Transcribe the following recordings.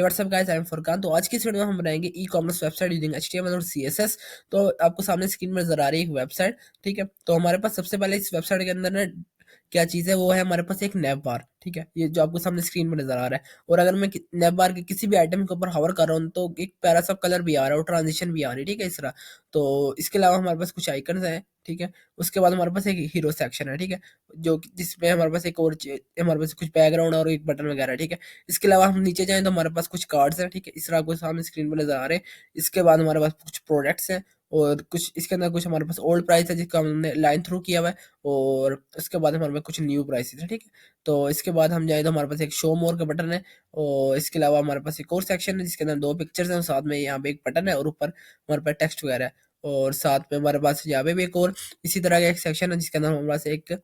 WhatsApp guys, I am Furqan. तो आज की इस वीडियो में हम बनाएंगे e commerce website using HTML और सीएसएस। तो आपको सामने स्क्रीन में नजर आ रही है एक वेबसाइट। ठीक है, तो हमारे पास सबसे पहले इस वेबसाइट के अंदर ना क्या चीज़ है, वो है हमारे पास एक नैव बार। ठीक है, ये जो आपको सामने स्क्रीन में नजर आ रहा है। और अगर मैं नैव बार के किसी भी आइटम के ऊपर हवर कर रहा हूँ तो एक प्यारा सा कलर भी आ रहा है और ट्रांजिशन भी आ रही है। ठीक है, इस तरह। तो इसके अलावा हमारे पास कुछ आइकन्स हैं। ठीक है, उसके बाद हमारे पास एक हीरो सेक्शन है। ठीक है, जिसमें हमारे पास एक और हमारे पास कुछ बैकग्राउंड और एक बटन वगैरह है। ठीक है, इसके अलावा हम नीचे जाएँ तो हमारे पास कुछ कार्ड्स हैं। ठीक है, इस तरह आपको सामने स्क्रीन पे नज़र आ रहे हैं। इसके बाद हमारे पास कुछ प्रोडक्ट्स हैं और कुछ इसके अंदर कुछ हमारे पास ओल्ड प्राइस है जिसका हमने लाइन थ्रू किया हुआ है। और उसके बाद हमारे पास कुछ न्यू प्राइसेस हैं। ठीक है, तो इसके बाद हम जाएँ तो हमारे पास एक शो मोर का बटन है। और इसके अलावा हमारे पास एक और सेक्शन है जिसके अंदर 2 पिक्चर्स हैं और साथ में यहाँ पे एक बटन है और ऊपर हमारे पास टेक्स्ट वगैरह है। और साथ में हमारे पास यहाँ पे भी एक और इसी तरह का एक सेक्शन है जिसके अंदर हमारे पास एक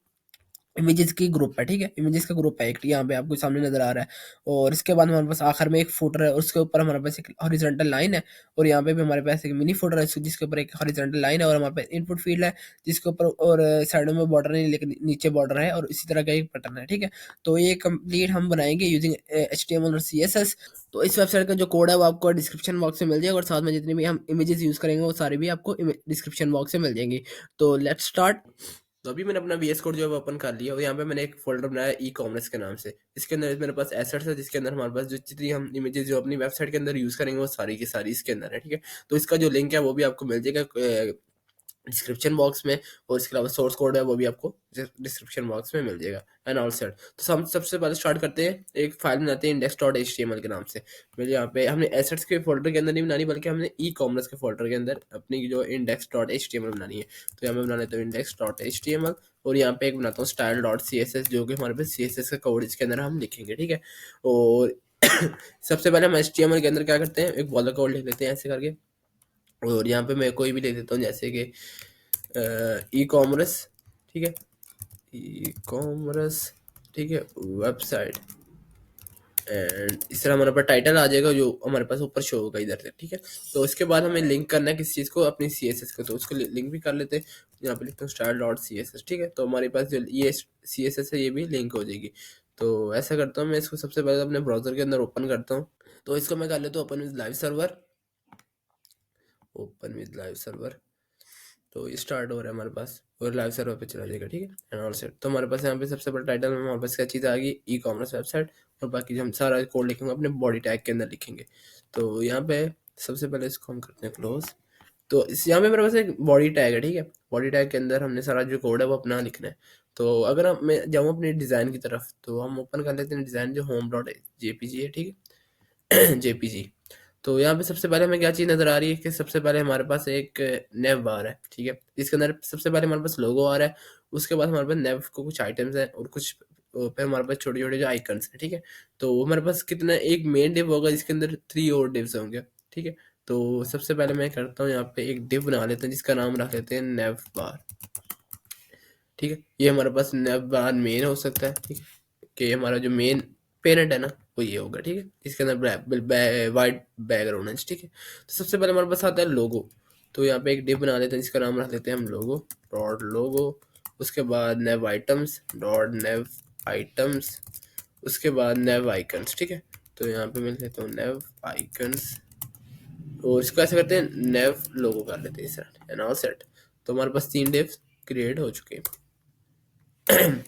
इमेजेस की ग्रुप है। ठीक है, इमेजेस का ग्रुप है एक, यहाँ पे आपको सामने नजर आ रहा है। और इसके बाद हमारे पास आखिर में एक फुटर है और उसके ऊपर हमारे पास एक हॉरिजॉन्टल लाइन है। और यहाँ पे भी हमारे पास एक मिनी फुटर है जिसके ऊपर एक हॉरिजॉन्टल लाइन है और हमारे पास इनपुट फील्ड है जिसके ऊपर और साइडों में बॉर्डर नहीं लेकिन नीचे बॉर्डर है और इसी तरह का एक बटन है। ठीक है, तो ये कंप्लीट हम बनाएंगे यूजिंग HTML और CSS। तो इस वेबसाइट का जो कोड है वो आपको डिस्क्रिप्शन बॉक्स में मिल जाएगा और साथ में जितनी भी हम इमेजेस यूज करेंगे वो सारी भी आपको डिस्क्रिप्शन बॉक्स में मिल जाएंगी। तो लेट्स स्टार्ट। तो अभी मैंने अपना VS कोड जो है वो ओपन कर लिया और यहाँ पे मैंने एक फोल्डर बनाया ई कॉमर्स के नाम से। इसके अंदर मेरे पास एसेट्स है जिसके अंदर हमारे पास जो जितनी हम इमेजेस जो अपनी वेबसाइट के अंदर यूज करेंगे वो सारी की सारी इसके अंदर है। ठीक है, तो इसका जो लिंक है वो भी आपको मिल जाएगा डिस्क्रिप्शन बॉक्स में। और इसके अलावा सोर्स कोड है वो भी आपको डिस्क्रिप्शन बॉक्स में मिल जाएगा एंड ऑल सेट। तो हम सबसे पहले स्टार्ट करते हैं, एक फाइल बनाते हैं index.html के नाम से। मेरे यहाँ पे हमने एसेट्स के फोल्डर के अंदर नहीं बनानी बल्कि हमने ई कॉमर्स के फोल्डर के अंदर अपनी जो index.html बनानी है। तो यहाँ पे बना लेते हैं index.html और यहाँ पे एक बनाता हूँ style.css जो कि हमारे पास CSS का कोड इसके अंदर हम लिखेंगे। ठीक है, और सबसे पहले हम HTML के अंदर क्या करते हैं, एक बॉलर कोड लिख लेते हैं ऐसे करके। और यहाँ पे मैं कोई भी लिख देता हूँ जैसे कि ई कॉमर्स। ठीक है, ई कॉमर्स। ठीक है, वेबसाइट। एंड इस तरह हमारे पास टाइटल आ जाएगा जो हमारे पास ऊपर शो होगा इधर से। ठीक है, तो इसके बाद हमें लिंक करना है किस चीज़ को, अपनी CSS को। तो उसको लिंक भी कर लेते हैं। यहाँ पे लिखता हूँ style.css। ठीक है, तो हमारे पास जो ये CSS है ये भी लिंक हो जाएगी। तो ऐसा करता हूँ मैं, इसको सबसे पहले अपने ब्राउजर के अंदर ओपन करता हूँ। तो इसको मैं कर लेता हूँ open with live server. Open with live server. तो ये स्टार्ट हो रहा है हमारे पास और लाइव सर्वर पे चला जाएगा। ठीक है, एंड ऑल सेट। तो हमारे पास यहाँ पे सबसे बड़ा टाइटल में हमारे पास क्या चीज़ आ गई, ई कॉमर्स वेबसाइट। और बाकी जो हम सारा कोड लिखेंगे अपने बॉडी टैग के अंदर लिखेंगे। तो यहाँ पे सबसे पहले इसको हम करते हैं क्लोज। तो इस यहाँ पे मेरे पास एक बॉडी टैग है। ठीक है, बॉडी टैग के अंदर हमने सारा जो कोड है वो अपना लिखना है। तो अगर हम मैं जाऊँ अपने डिज़ाइन की तरफ तो हम ओपन कर लेते हैं डिज़ाइन जो home.jpg है। ठीक है, JPG। तो यहाँ पे सबसे पहले हमें क्या चीज़ नज़र आ रही है कि सबसे पहले हमारे पास एक नेव बार है। ठीक है, इसके अंदर सबसे पहले हमारे पास लोगो आ रहा है। उसके बाद हमारे पास नेव को कुछ आइटम्स हैं और कुछ पे हमारे पास छोटे छोटे जो आइकन्स हैं। ठीक है, तो हमारे पास कितना एक मेन डिव होगा जिसके अंदर 3 और डिव्स होंगे। ठीक है, तो सबसे पहले मैं करता हूँ यहाँ पे एक डिव बना लेते हैं जिसका नाम रख लेते हैं नेव बार। ठीक है, ये हमारे पास नेव बार मेन हो सकता है। ठीक है, कि हमारा जो मेन पेरेंट है ना वो ये होगा। ठीक है, इसके अंदर वाइट बैकग्राउंड है। ठीक है, तो सबसे पहले हमारे पास आता है लोगो। तो यहाँ पे एक डिव बना लेते हैं जिसका नाम रख लेते हैं हम लोगो डॉट लोगो। उसके बाद नेव आइटम्स डॉट नेव आइटम्स। उसके बाद नेव आइकन्स। ठीक है, तो यहाँ पे मैं लेता हूँ नेव आइकन्स और इसको ऐसे करते हैं नेव लोगो कर लेते हैं सर एंड ऑल सेट। तो हमारे पास 3 डिव्स क्रिएट हो चुके हैं।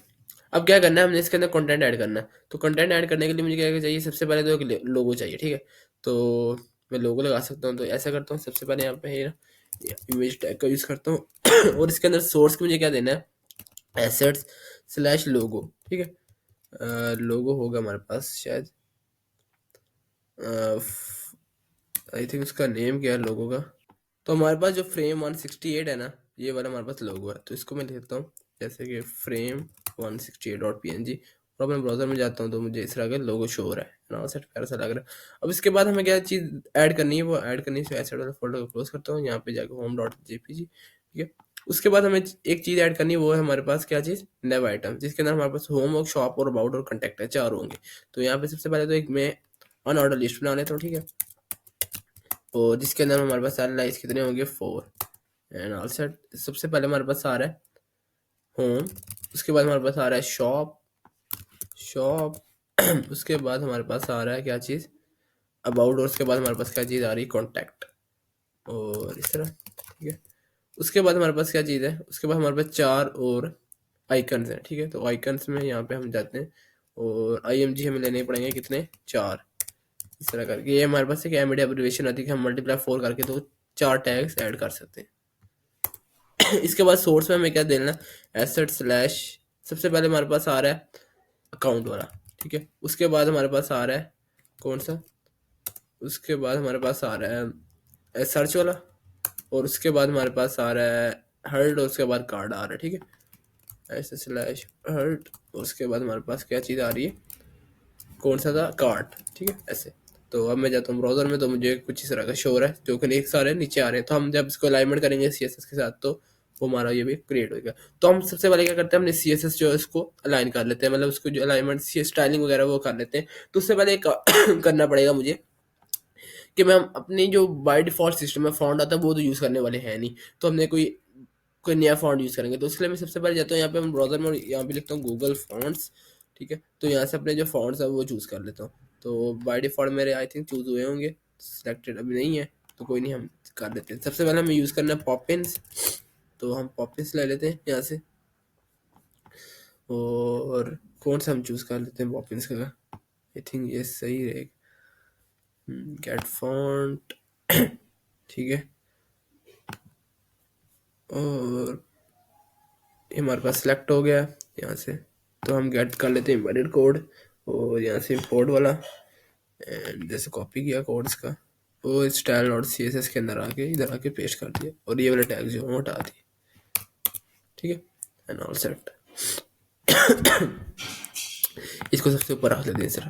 अब क्या करना है, हमने इसके अंदर कंटेंट ऐड करना है। तो कंटेंट ऐड करने के लिए मुझे क्या चाहिए, सबसे पहले तो एक लोगो चाहिए। ठीक है, तो मैं लोगो लगा सकता हूँ। तो ऐसा करता हूँ, सबसे पहले यहाँ पे इमेज टैग का यूज़ करता हूँ और इसके अंदर सोर्स को मुझे क्या देना है, एसेट्स स्लैश लोगो। ठीक है, लोगो होगा हमारे पास शायद, आई थिंक उसका नेम क्या है लोगो का। तो हमारे पास जो फ्रेम 168 है ना, ये वाला हमारे पास लोगो है। तो इसको मैं लिखता हूँ जैसे कि फ्रेम 168.png और अपने ब्राउजर में जाता हूँ तो मुझे इस तरह का लोगो शो हो रहा है ना, सेट प्यारा सा लग रहा है। अब इसके बाद हमें क्या चीज़ ऐड करनी है, वो ऐड करनी है एसेट वाले फोल्डर को क्लोज करता हूँ, यहाँ पे जाकर home.jpg। ठीक है, उसके बाद हमें एक चीज़ ऐड करनी है, वो है हमारे पास क्या चीज़, नेव आइटम, जिसके अंदर हमारे पास होम और शॉप और अबाउट और कॉन्टैक्ट है, 4 होंगे। तो यहाँ पे सबसे पहले तो एक मैं अनऑर्डर लिस्ट बना लेता हूँ। ठीक है, और जिसके अंदर हमारे पास सारे लाइक्स कितने होंगे, 4 एंड ऑल सेट। सबसे पहले हमारे पास आ रहा है होम। उसके बाद हमारे पास आ रहा है शॉप। उसके बाद हमारे पास आ रहा है क्या चीज़, अबाउट, और उसके बाद हमारे पास क्या चीज़ आ रही है, कॉन्टैक्ट, और इस तरह, ठीक है। उसके बाद हमारे पास क्या चीज़ है, उसके बाद हमारे पास 4 और आइकन्स हैं, ठीक है। तो आइकन्स में यहाँ पे हम जाते हैं और IMG हमें लेने पड़ेंगे कितने, 4, इस तरह करके। ये हमारे पास एक एमडी एब्रिविएशन आती है कि हम मल्टीप्लाई 4 करके तो 4 टैग्स ऐड कर सकते हैं। इसके बाद सोर्स में हमें क्या देना है, एसेट स्लैश, सबसे पहले हमारे पास आ रहा है अकाउंट वाला, ठीक है। उसके बाद हमारे पास आ रहा है कौन सा, उसके बाद हमारे पास आ रहा है सर्च वाला, और उसके बाद हमारे पास आ रहा है हर्ट, और उसके बाद कार्ड आ रहा है, ठीक है, ऐसे स्लैश हर्ट, और उसके बाद हमारे पास क्या चीज़ आ रही है, कौन सा था, कार्ड, ठीक है, ऐसे। तो अब मैं जाता हूँ ब्राउजर में, तो मुझे कुछ इस तरह का शो हो रहा है, जो कि एक सारे नीचे आ रहे हैं। तो हम जब इसको अलाइनमेंट करेंगे CSS के साथ, तो वो हमारा ये भी क्रिएट होगा। तो हम सबसे पहले क्या करते हैं, हमने CSS जो है उसको अलाइन कर लेते हैं, मतलब उसको जो अलाइनमेंट स्टाइलिंग वगैरह वो कर लेते हैं। तो उससे पहले करना पड़ेगा मुझे कि मैं अपनी जो बाय डिफ़ॉल्ट सिस्टम में फ़ॉन्ट आता है वो तो यूज़ करने वाले हैं नहीं, तो हमने कोई कोई नया फ़ॉन्ट यूज़ करेंगे। तो इसलिए मैं सबसे पहले जाता हूँ यहाँ पे हम ब्राउज़र में, और यहाँ पे लिखता हूँ गूगल फ़ॉन्ट्स, ठीक है। तो यहाँ से अपने जो फ़ॉन्ट्स हैं वो चूज़ कर लेता हूँ। तो बाय डिफ़ॉल्ट मेरे आई थिंक चूज़ हुए होंगे, सिलेक्टेड अभी नहीं है, तो कोई नहीं, हम कर लेते हैं। सबसे पहले हमें यूज़ करना है पॉपिन्स, तो हम पॉपिन्स ले लेते हैं यहाँ से, और कौन सा हम चूज़ कर लेते हैं पॉपिन्स का, आई थिंक ये सही रहेगा, गेट फ़ॉन्ट, ठीक है। और ये हमारे पास सिलेक्ट हो गया यहाँ से, तो हम गेट कर लेते हैं एम्बेडेड कोड, और यहाँ से इम्पोर्ट वाला, एंड जैसे कॉपी किया कोड इसका, वो स्टाइल और CSS के अंदर आके इधर आके पेस्ट कर दिया, और ये वाले टैग जो है हटा दिए, ठीक है, एंड ऑल सेट। इसको सबसे ऊपर रख लेते हैं सर।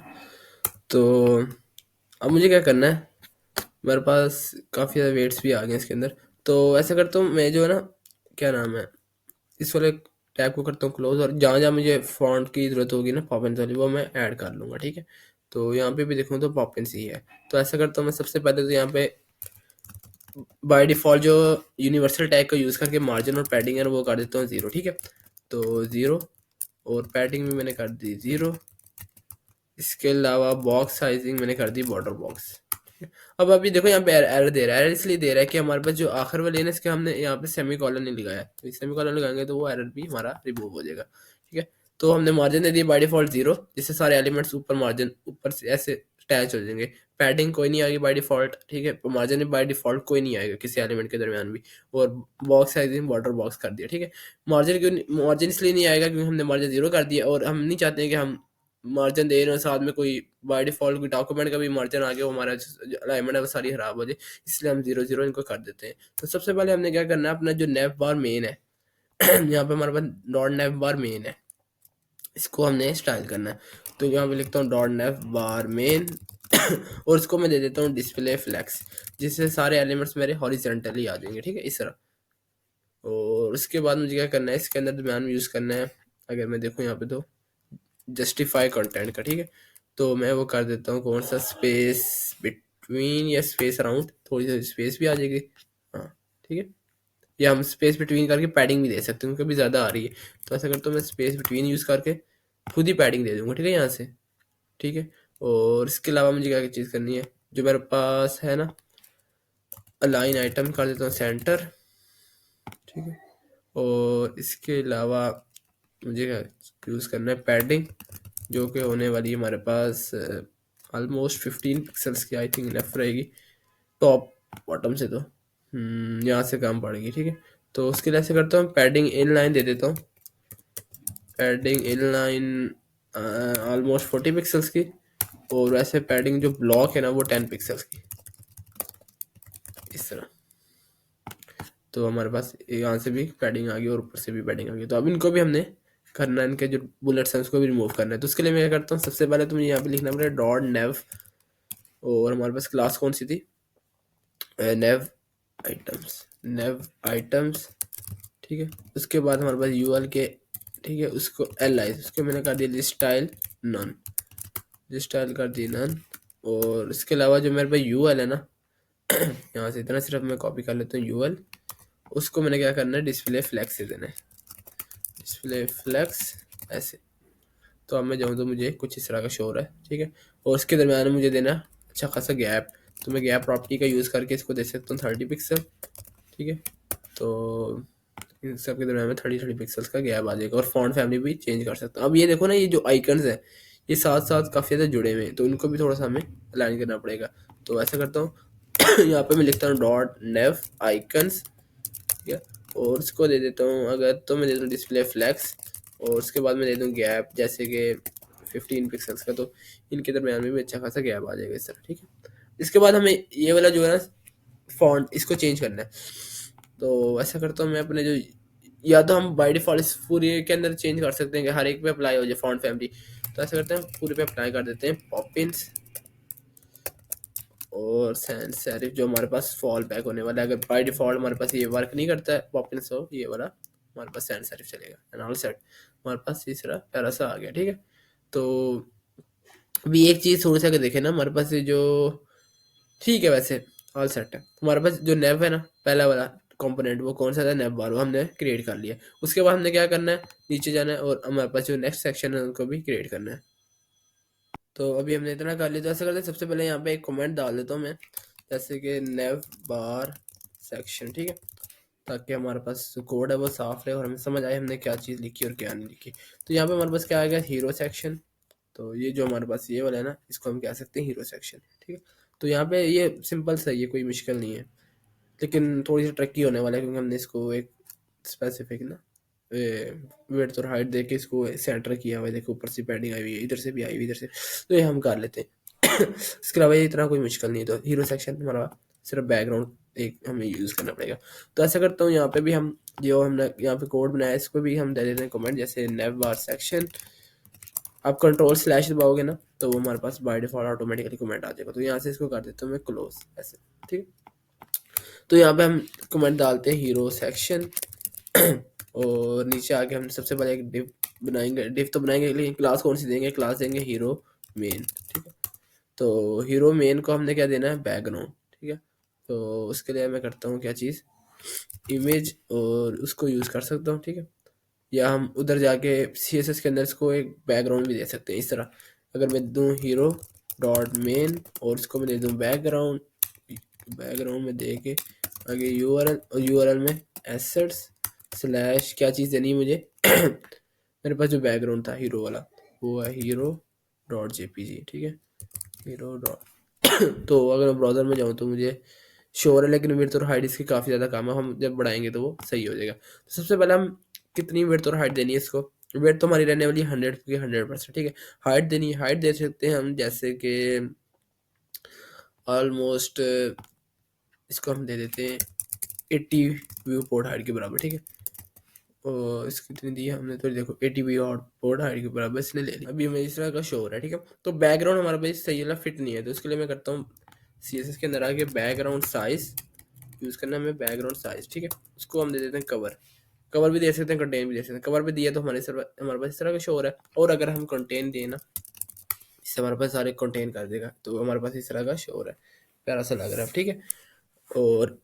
तो अब मुझे क्या करना है, मेरे पास काफ़ी ज़्यादा वेट्स भी आ गए इसके अंदर। तो ऐसा करता हूँ मैं, जो है ना, क्या नाम है, इस वाले टैब को करता हूँ क्लोज, और जहाँ जहाँ मुझे फॉन्ट की ज़रूरत होगी ना पॉपिन्स वाली, वो मैं ऐड कर लूँगा, ठीक है। तो यहाँ पे भी देखूँ तो पॉपिन्स ही है। तो ऐसा करता हूँ मैं, सबसे पहले तो यहाँ पे बाय डिफ़ॉल्ट जो यूनिवर्सल टैग का यूज़ करके मार्जिन और पैडिंग है वो कर देता हूँ 0, ठीक है। तो 0, और पैडिंग भी मैंने कर दी 0। इसके अलावा बॉक्स साइजिंग मैंने कर दी बॉर्डर बॉक्स। अब अभी देखो यहाँ पे एरर दे रहा है, एरर इसलिए दे रहा है कि हमारे पास जो आखिर वाले है इसके हमने यहाँ पे सेमी कॉलन नहीं लगाया, तो सेमी कॉलन लगाएंगे तो वो एरर भी हमारा रिमूव हो जाएगा, ठीक है। तो हमने मार्जिन दे दिया बाय डिफॉल्ट 0, जिससे सारे एलिमेंट्स ऊपर मार्जिन ऊपर से ऐसे अटैच हो जाएंगे। पैडिंग कोई नहीं आएगी बाय डिफॉल्ट, ठीक है, मार्जिन में बाय डिफॉल्ट कोई नहीं आएगा किसी एलिमेंट के दरमियान भी। और बॉक्स साइजिंग बॉर्डर बॉक्स कर दिया, ठीक है। मार्जिन क्यों, मार्जिन इसलिए नहीं आएगा क्योंकि हमने मार्जिन 0 कर दिया, और हम नहीं चाहते हैं कि हम मार्जिन दे रहे हो साथ में कोई बाय डिफॉल्ट कोई डॉक्यूमेंट का भी मार्जिन आ गया, वो हमारा अलाइनमेंट है वो सारी खराब हो जाए, इसलिए हम 0 0 इनको कर देते हैं। तो सबसे पहले हमने क्या करना है, अपना जो नेव बार मेन है यहाँ पे हमारे पास डॉट नेव बार मेन है, इसको हमने स्टाइल करना है। तो यहाँ पे लिखता हूँ डॉट नेव बार मेन और इसको मैं दे देता हूँ डिस्प्ले फ्लैक्स, जिससे सारे एलिमेंट्स मेरे हॉरिजेंटली आ जाएंगे, ठीक है, इस तरह। और उसके बाद मुझे क्या करना है, इसके अंदर दरम्यान में यूज़ करना है, अगर मैं देखूँ यहाँ पे तो जस्टिफाई कंटेंट का, ठीक है। तो मैं वो कर देता हूँ कौन सा, स्पेस बिटवीन या स्पेस अराउंड, थोड़ी सी स्पेस भी आ जाएगी, हाँ, ठीक है। या हम स्पेस बिटवीन करके पैडिंग भी दे सकते हैं, कभी ज़्यादा आ रही है तो ऐसा करता हूँ मैं स्पेस बिटवीन यूज़ करके खुद ही पैडिंग दे दूँगा, ठीक है, यहाँ से, ठीक है। और इसके अलावा मुझे क्या चीज़ करनी है, जो मेरे पास है ना, अलाइन आइटम कर देता हूँ सेंटर, ठीक है। और इसके अलावा मुझे क्या यूज़ करना है, पैडिंग, जो कि होने वाली है हमारे पास ऑलमोस्ट 15 पिक्सल्स की, आई थिंक इनफ रहेगी टॉप बॉटम से, तो यहाँ से कम पड़ेगी, ठीक है। तो उसके लिए ऐसे करता हूँ, पैडिंग इन लाइन दे देता हूँ, padding in line almost 40 pixels की, और वैसे पैडिंग जो ब्लॉक है ना वो 10 पिक्सल्स की, इस तरह। तो हमारे पास यहाँ से भी पैडिंग आ गई और ऊपर से भी पैडिंग आ गई। तो अब इनको भी हमने करना है, इनके जो बुलेट्स हैं उसको भी रिमूव करना है। तो उसके लिए मैं क्या करता हूँ, सबसे पहले तो मुझे यहाँ पे लिखना पड़ेगा डॉट नेव, और हमारे पास क्लास कौन सी थी, नेव आइटम्स, नेव आइटम्स, ठीक है। उसके बाद हमारे पास यूएल के, ठीक है, उसको एल आई, उसके मैंने कर दिया स्टाइल नन, स्टाइल कर दी नन। और इसके अलावा जो मेरे पास यूएल है ना यहाँ से इतना सिर्फ मैं कॉपी कर लेता हूँ यूएल, उसको मैंने क्या करना है, डिस्प्ले फ्लैक्स से देना है, डिस्प्ले फ्लैक्स, ऐसे। तो अब मैं जाऊँ तो मुझे कुछ इस तरह का शो हो रहा है, ठीक है। और उसके दरम्यान मुझे देना अच्छा खासा गैप, तो मैं गैप प्रॉपर्टी का यूज़ करके इसको दे सकता हूँ 30 पिक्सल, ठीक है। तो इन सब के दरम्यान में 30 पिक्सल्स का गैप आ जाएगा, और फॉन्ट फैमिली भी चेंज कर सकता हूँ। अब ये देखो ना, ये जो आइकन्स है ये साथ साथ काफ़ी ज़्यादा जुड़े हुए हैं, तो इनको भी थोड़ा सा हमें अलाइन करना पड़ेगा। तो ऐसा करता हूँ यहाँ पे मैं लिखता हूँ डॉट नेव आइकन्स, ठीक है, और उसको दे देता हूँ अगर तो मैं दे दूँ डिस्प्ले फ्लैक्स, और उसके बाद मैं दे दूँ गैप जैसे कि 15 पिक्सल्स का, तो इनके दरम्यान में भी अच्छा खासा गैप आ जाएगा इस तरह, ठीक है। इसके बाद हमें ये वाला जो है ना फॉन्ट, इसको चेंज करना है। तो ऐसा करता हूँ मैं अपने जो, या तो हम बाय डिफॉल्ट इस पूरे के अंदर चेंज कर सकते हैं कि हर एक पे अप्लाई हो जाए फॉन्ट फैमिली, तो ऐसा करते हैं पूरे पे अप्लाई कर देते हैं पॉपिंस और सैंस सेरिफ, जो हमारे पास फॉल बैक होने वाला है। अगर बाय डिफॉल्ट हमारे पास ये वर्क नहीं करता है पॉपिंस, हो ये वाला हमारे पास सैंस सेरिफ चलेगा, एंड ऑल सेट, हमारे पास तीसरा प्यारा सा आ गया, ठीक है। तो अभी एक चीज़ थोड़ी सी अगर देखें ना, हमारे पास ये जो, ठीक है वैसे ऑल सेट है हमारे पास। जो नेव है ना पहला वाला कंपोनेंट, वो कौन सा था, नेव बार, वो हमने क्रिएट कर लिया। उसके बाद हमने क्या करना है, नीचे जाना है और हमारे पास जो नेक्स्ट सेक्शन है उनको भी क्रिएट करना है। तो अभी हमने इतना कर लिया, तो ऐसा करते हैं सबसे पहले यहाँ पे एक कमेंट डाल देता हूँ मैं, जैसे कि नेव बार सेक्शन, ठीक है, ताकि हमारे पास जो कोड है वो साफ रहे और हमें समझ आए हमने क्या चीज़ लिखी और क्या नहीं लिखी। तो यहाँ पे हमारे पास क्या आएगा, हीरो सेक्शन। तो ये जो हमारे पास ये वाला है ना, इसको हम कह सकते हैं हीरो सेक्शन, ठीक है। तो यहाँ पे ये सिंपल सा ही है, कोई मुश्किल नहीं है, लेकिन थोड़ी सी ट्रिकी होने वाला है क्योंकि हमने इसको एक स्पेसिफिक ना विड्थ और हाइट दे के इसको सेंटर किया हुआ है। देखो ऊपर से पैडिंग आई हुई है, इधर से भी आई हुई, इधर से, तो ये हम कर लेते हैं। इसके अलावा ये इतना कोई मुश्किल नहीं है। तो हीरो सेक्शन हमारा सिर्फ बैकग्राउंड एक हमें यूज़ करना पड़ेगा। तो ऐसा करता हूँ यहाँ पे भी हम जो हमने यहाँ पे कोड बनाया है इसको भी हम दे देते हैं कमेंट, जैसे नेव बार सेक्शन। आप कंट्रोल स्लैश दबाओगे ना तो वो हमारे पास बाय डिफॉल्ट ऑटोमेटिकली कमेंट आ जाएगा। तो यहाँ से इसको कर देता हूँ मैं क्लोज, ऐसे, ठीक है। तो यहाँ पे हम कमेंट डालते हैं हीरो सेक्शन और नीचे आके हम सबसे पहले एक डिव बनाएंगे। डिव तो बनाएंगे लेकिन क्लास कौन सी देंगे, क्लास देंगे हीरो मेन, ठीक है। तो हीरो मेन को हमने क्या देना है, बैकग्राउंड, ठीक है। तो उसके लिए मैं करता हूँ क्या चीज़, इमेज, और उसको यूज़ कर सकता हूँ, ठीक है। या हम उधर जाके CSS के अंदर इसको एक बैकग्राउंड भी दे सकते हैं इस तरह। अगर मैं दूँ हीरो डॉट मेन और इसको मैं दे दूँ बैकग्राउंड, बैकग्राउंड में दे के आगे URL, और URL में एसेट्स स्लैश क्या चीज़ देनी है मुझे मेरे पास जो बैकग्राउंड था हीरो वाला वो है हीरो डॉट JPG, ठीक है, हीरो डॉट तो अगर मैं ब्राउज़र में जाऊँ तो मुझे शोर है, लेकिन विड्थ और हाइट इसकी काफ़ी ज़्यादा कम है, हम जब बढ़ाएंगे तो वो सही हो जाएगा। तो सबसे पहले हम कितनी विड्थ और हाइट देनी है इसको, विड्थ तो हमारी रहने वाली है 100 की 100%, ठीक है। हाइट देनी है, हाइट दे सकते हैं हम जैसे कि ऑलमोस्ट इसको हम दे देते हैं 80 व्यू पोर्ट हाइट के बराबर, ठीक है। और इसकी कितनी दी है हमने, तो देखो 80 व्यू आउट पोर्ट हाइट के बराबर इसने ले लिया। अभी हमें इस तरह का शो हो रहा है, ठीक है। तो बैकग्राउंड हमारे पास सही वाला फिट नहीं है, तो उसके लिए मैं करता हूँ CSS के अंदर आके बैकग्राउंड साइज यूज़ करना है हमें, बैकग्राउंड साइज, ठीक है। उसको हम दे देते हैं कवर, कवर भी दे सकते हैं, कंटेन भी दे सकते हैं। कवर भी दिया तो हमारे पास इस तरह का शो हो रहा है, और अगर हम कंटेन दिए ना, इससे हमारे पास सारे कंटेन कर देगा, तो हमारे पास इस तरह का शो हो रहा है, प्यारा सा लग रहा है, ठीक है। और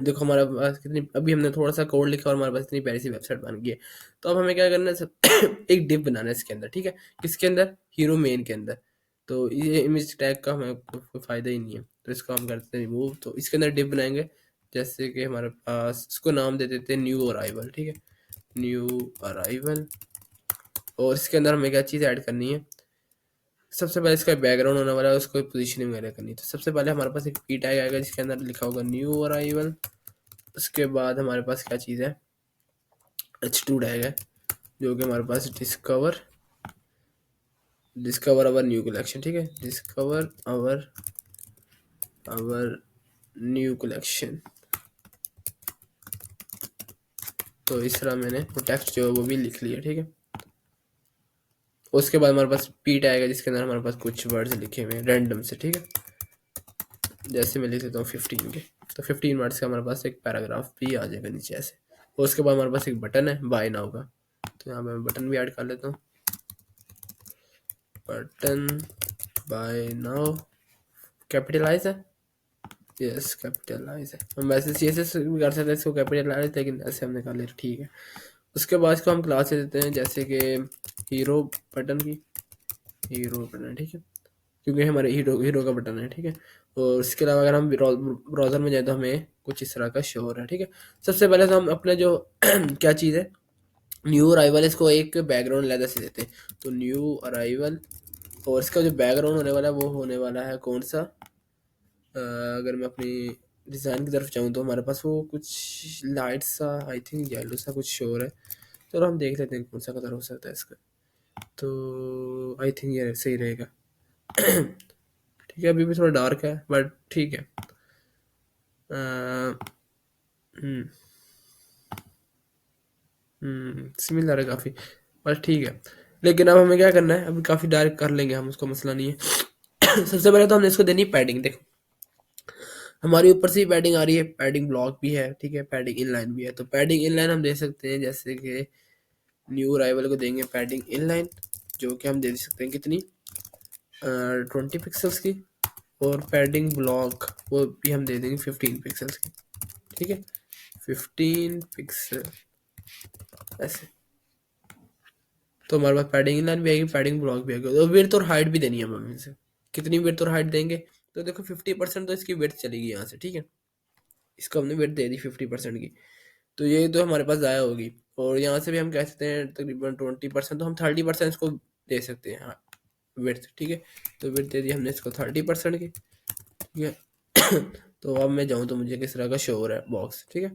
देखो हमारे पास कितनी, अभी हमने थोड़ा सा कोड लिखा और हमारे पास इतनी प्यारी सी वेबसाइट बन गई है। तो अब हमें क्या करना है, सब एक डिव बनाना है इसके अंदर, ठीक है। किसके अंदर, हीरो मेन के अंदर। तो ये इमेज टैग का हमें कोई फ़ायदा ही नहीं है, तो इसको हम करते हैं रिमूव। तो इसके अंदर डिव बनाएंगे, जैसे कि हमारे पास इसको नाम दे देते हैं न्यू अराइवल, ठीक है, न्यू अराइवल। और इसके अंदर हमें क्या चीज़ ऐड करनी है, सबसे पहले इसका बैकग्राउंड होने वाला है, उसको पोजीशनिंग वगैरह करनी है। तो सबसे पहले हमारे पास एक पी टैग आएगा जिसके अंदर लिखा होगा न्यू अराइवल। उसके बाद हमारे पास क्या चीज़ है, H2 टैग है, जो कि हमारे पास डिस्कवर अवर न्यू कलेक्शन, ठीक है, डिस्कवर अवर न्यू कलेक्शन। तो इस तरह मैंने वो टेक्स्ट जो है वो भी लिख लिया, ठीक है। उसके बाद हमारे पास पी टैग है जिसके अंदर हमारे पास कुछ वर्ड्स लिखे हुए हैं रैंडम से, ठीक है। जैसे मैं लिख देता हूँ 15 के, तो 15 वर्ड्स का हमारे पास एक पैराग्राफ भी आ जाएगा नीचे ऐसे। और उसके बाद हमारे पास एक बटन है बाय नाउ का, तो यहाँ पे मैं बटन भी ऐड कर लेता हूँ, बटन बाय नाउ, कैपिटलाइज है, यस कैपिटलाइज है। हम वैसे CSS भी कर सकते हैं इसको कैपिटलाइज, लेकिन ऐसे हमने कर लिया, ठीक है। उसके बाद इसको हम क्लास दे देते हैं जैसे कि हीरो बटन की, हीरो बटन, ठीक है। क्योंकि हमारे हीरो हीरो का बटन है, ठीक है। और इसके अलावा अगर हम ब्राउज़र में जाएँ तो हमें कुछ इस तरह का शो हो रहा है, ठीक है। सबसे पहले तो हम अपना जो क्या चीज़ है, न्यू अराइवल, इसको एक बैकग्राउंड अलग से देते हैं। तो न्यू अराइवल, और इसका जो बैकग्राउंड होने वाला है वो होने वाला है कौन सा, अगर मैं अपनी डिज़ाइन की तरफ जाऊँ तो हमारे पास वो कुछ लाइट सा, आई थिंक येलो सा कुछ शो हो रहा है। चलो हम देख लेते हैं कौन सा कलर हो सकता है इसका। तो आई थिंक ये सही रहेगा। ठीक है, अभी भी थोड़ा डार्क है बट ठीक है। हम्म सिमिलर है काफ़ी, बस ठीक है। लेकिन अब हमें क्या करना है, अभी काफ़ी डार्क कर लेंगे हम, उसको मसला नहीं है। सबसे पहले तो हमने इसको देनी पैडिंग। देखो हमारी ऊपर से ही पैडिंग आ रही है, पैडिंग ब्लॉक भी है, ठीक है, पैडिंग इनलाइन भी है। तो पैडिंग इनलाइन हम दे सकते हैं, जैसे कि न्यू अराइवल को देंगे पैडिंग इनलाइन, जो कि हम दे सकते हैं कितनी, 20 पिक्सल्स की। और पैडिंग ब्लॉक वो भी हम दे देंगे 15 पिक्सल्स की, ठीक है, 15 पिक्सल ऐसे। तो हमारे पास पैडिंग इनलाइन भी आएगी, पैडिंग ब्लॉक भी आएगी। और विड्थ और हाइट भी देनी है हमें इनसे, कितनी विड्थ और हाइट देंगे। तो देखो 50% तो इसकी विड्थ चलेगी यहाँ से, ठीक है। इसको हमने विड्थ दे दी 50% की, तो ये तो हमारे पास ज़ाया होगी। और यहाँ से भी हम कह सकते हैं तकरीबन 20%, तो हम 30% इसको दे सकते हैं, हाँ, विड्थ, ठीक है। तो विड्थ दे दी हमने इसको 30% की, ठीक है। तो अब मैं जाऊँ तो मुझे किस तरह का शो हो रहा है बॉक्स, ठीक है।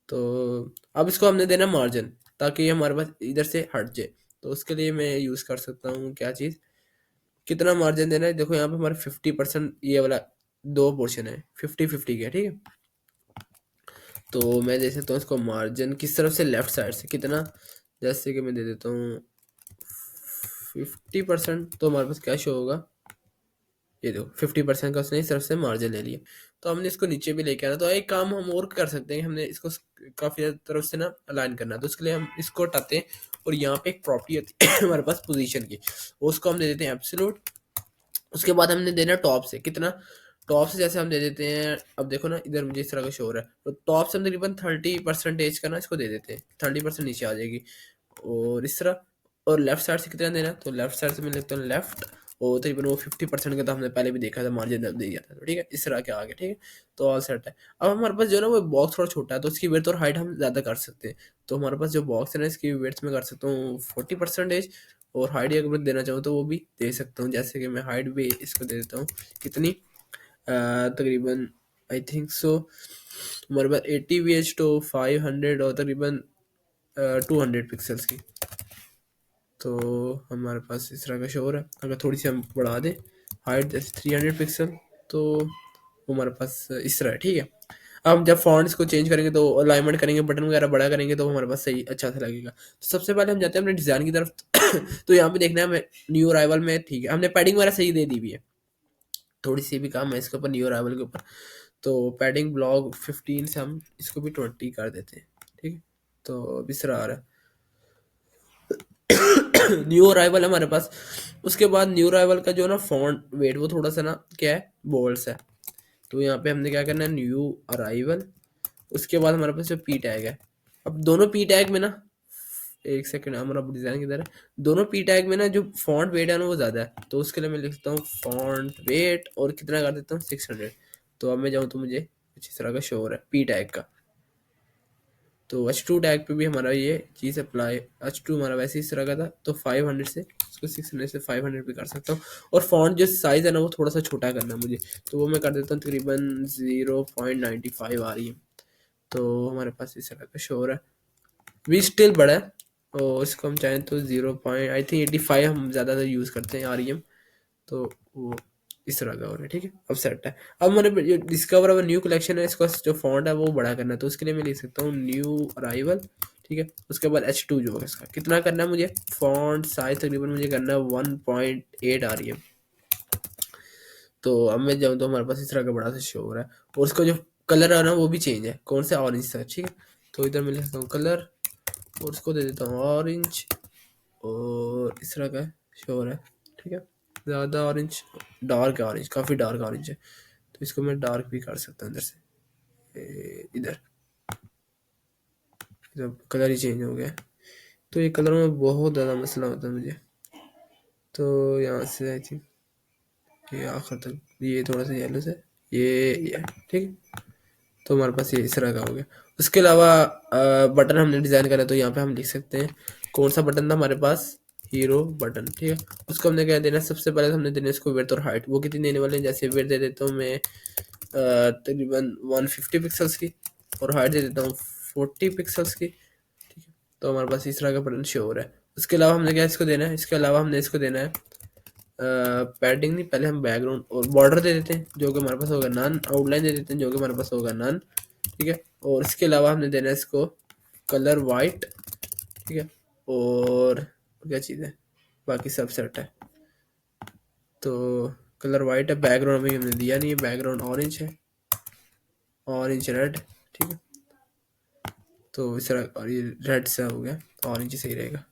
तो अब इसको हमने देना मार्जिन, ताकि ये हमारे पास इधर से हट जाए। तो उसके लिए मैं यूज़ कर सकता हूँ क्या चीज़, कितना मार्जिन देना है। देखो यहाँ पे हमारे 50%, ये वाला दो पोर्शन है, 50-50 के, ठीक है। तो मैं दे सकता हूँ इसको मार्जिन किस तरफ से, लेफ्ट साइड से, कितना, जैसे कि मैं दे देता हूँ 50%। तो हमारे पास क्या शो होगा, ये देखो 50% का उसने इस तरफ से मार्जिन ले लिया। तो हमने इसको नीचे भी लेके आना। तो एक काम हम और कर सकते हैं, हमने इसको काफ़ी तरफ से ना अलाइन करना है। तो उसके लिए हम इसको हटाते हैं, और यहाँ पे एक प्रॉपर्टी होती है हमारे पास पोजीशन की, उसको हम दे देते हैं एब्सोल्यूट। उसके बाद हमने देना टॉप से कितना, टॉप से जैसे हम दे देते हैं, अब देखो ना इधर मुझे इस तरह का शो हो रहा है, तो टॉप से हम तकरीबन 30% का ना इसको दे देते हैं, 30% नीचे आ जाएगी, और इस तरह। और लेफ्ट साइड से कितना देना, तो लेफ्ट साइड से मैं लिखता हूँ लेफ्ट, और तकरीबन वो 50% का तो हमने पहले भी देखा था, मार्जिन दे दिया था, तो ठीक है, इस तरह के आगे, ठीक है। तो ऑल सेट है। अब हमारे पास जो है ना वो बॉक्स थोड़ा छोटा है, तो इसकी विड्थ और हाइट हम ज़्यादा कर सकते हैं। तो हमारे पास जो बॉक्स है ना, इसकी विड्थ में कर सकता हूँ 40%, और हाइट अगर मैं देना चाहूँ तो वो भी दे सकता हूँ। जैसे कि मैं हाइट भी इसको दे देता हूँ कितनी, तकरीबन आई थिंक सो हमारे पास 80 VH तो 500, और तकरीबन 200 पिक्सल्स की। तो हमारे पास इस तरह का शो हो रहा है। अगर थोड़ी सी हम बढ़ा दें हाइट, जैसे 300 पिक्सल, तो वो हमारे पास इस तरह है, ठीक है। अब हम जब फॉन्ट्स को चेंज करेंगे, तो अलाइनमेंट करेंगे, बटन वगैरह बड़ा करेंगे, तो हमारे पास सही अच्छा सा लगेगा। तो सबसे पहले हम जाते हैं अपने डिज़ाइन की तरफ। तो यहाँ पे देखना है हमें न्यू अराइवल में, ठीक है, हमने पैडिंग वगैरह सही दे दी हुई है। थोड़ी सी भी काम है इसके ऊपर, न्यू अराइवल के ऊपर। तो पैडिंग ब्लॉक 15 से हम इसको भी 20 कर देते हैं, ठीक है। तो अब इस तरह आ रहा है। न्यू अराइवल हमारे पास। उसके बाद न्यू अराइवल का जो ना फॉन्ट वेट, वो थोड़ा सा ना क्या है, बोल्ड है। तो यहाँ पे हमने क्या करना है, न्यू अराइवल, उसके बाद हमारे पास जो पी टैग है। अब दोनों पी टैग में ना, एक सेकंड, हमारा डिजाइन किधर है, दोनों पी टैग में ना जो फॉन्ट वेट है ना वो ज़्यादा है। तो उसके लिए मैं लिखता हूँ फॉन्ट वेट, और कितना कर देता हूँ 600। तो अब मैं जाऊँ तो मुझे कुछ इस तरह का शो हो रहा है पी टैग का। तो H2 टैग पे भी हमारा ये चीज़ अप्लाई, H2 हमारा वैसे इस तरह का था, तो 500 से इसको 600 से 500 पे कर सकता हूँ। और फॉन्ट जो साइज़ है ना वो थोड़ा सा छोटा करना है मुझे, तो वो मैं कर देता हूँ तकरीबन 0.95 आ रही है। तो हमारे पास इस तरह का शो हो रहा है, वी स्टिल बड़ा है। और इसको हम चाहें तो 0.85 हम ज़्यादातर यूज़ करते हैं REM। तो वो इस तरह का हो रहा है, ठीक है। अब सेट है। अब मैंने जो डिस्कवर अवर न्यू कलेक्शन है, इसका जो फॉन्ट है वो बड़ा करना है, तो उसके लिए मैं लिख सकता हूँ न्यू अराइवल, ठीक है। उसके बाद H2 जो है इसका कितना करना है मुझे, फॉन्ट साइज तकरीबन मुझे करना है 1.8 REM। तो अब मैं जाऊँ तो हमारे पास इस तरह का बड़ा सा शो हो रहा है। और उसका जो कलर है ना वो भी चेंज है, कौन सा, ऑरेंज सा, ठीक है। तो इधर मैं लिखता हूँ कलर, और उसको दे देता हूँ ऑरेंज, और इस तरह का शो हो रहा है, ठीक है। ज़्यादा ऑरेंज, डार्क ऑरेंज, काफ़ी डार्क ऑरेंज है। तो इसको मैं डार्क भी कर सकता हूँ इधर से, इधर जब कलर ही चेंज हो गया। तो ये कलर में बहुत ज़्यादा मसला होता है मुझे। तो यहाँ से आई थिंक ये आखिर तक, ये थोड़ा सा येलो से, ये ठीक है। तो हमारे पास ये इस तरह का हो गया। उसके अलावा बटन हमने डिज़ाइन करा, तो यहाँ पे हम लिख सकते हैं कौन सा बटन था हमारे पास, हीरो बटन, ठीक है। उसको हमने क्या देना है, सबसे पहले हमने देना है इसको विड्थ और हाइट। वो कितनी देने वाले हैं, जैसे विड्थ दे देता हूँ मैं तकरीबन 150 पिक्सल्स की, और हाइट दे देता हूँ 40 पिक्सल्स की, ठीक है। तो हमारे पास इस तरह का बटन शो हो रहा है। उसके अलावा हमने क्या इसको देना है, इसके अलावा हमने इसको देना है पैडिंग नहीं, पहले हम बैकग्राउंड और बॉर्डर दे देते हैं जो कि हमारे पास होगा नन, आउटलाइन दे देते हैं जो कि हमारे पास होगा नन, ठीक है। और इसके अलावा हमने देना है इसको कलर वाइट, ठीक है। और क्या चीज़ है, बाकी सब सेट है। तो कलर वाइट है, बैकग्राउंड में हमने दिया नहीं है, बैकग्राउंड ऑरेंज है, ऑरेंज रेड, ठीक है। तो इस तरह, और ये रेड सा हो गया, ऑरेंज सही रहेगा।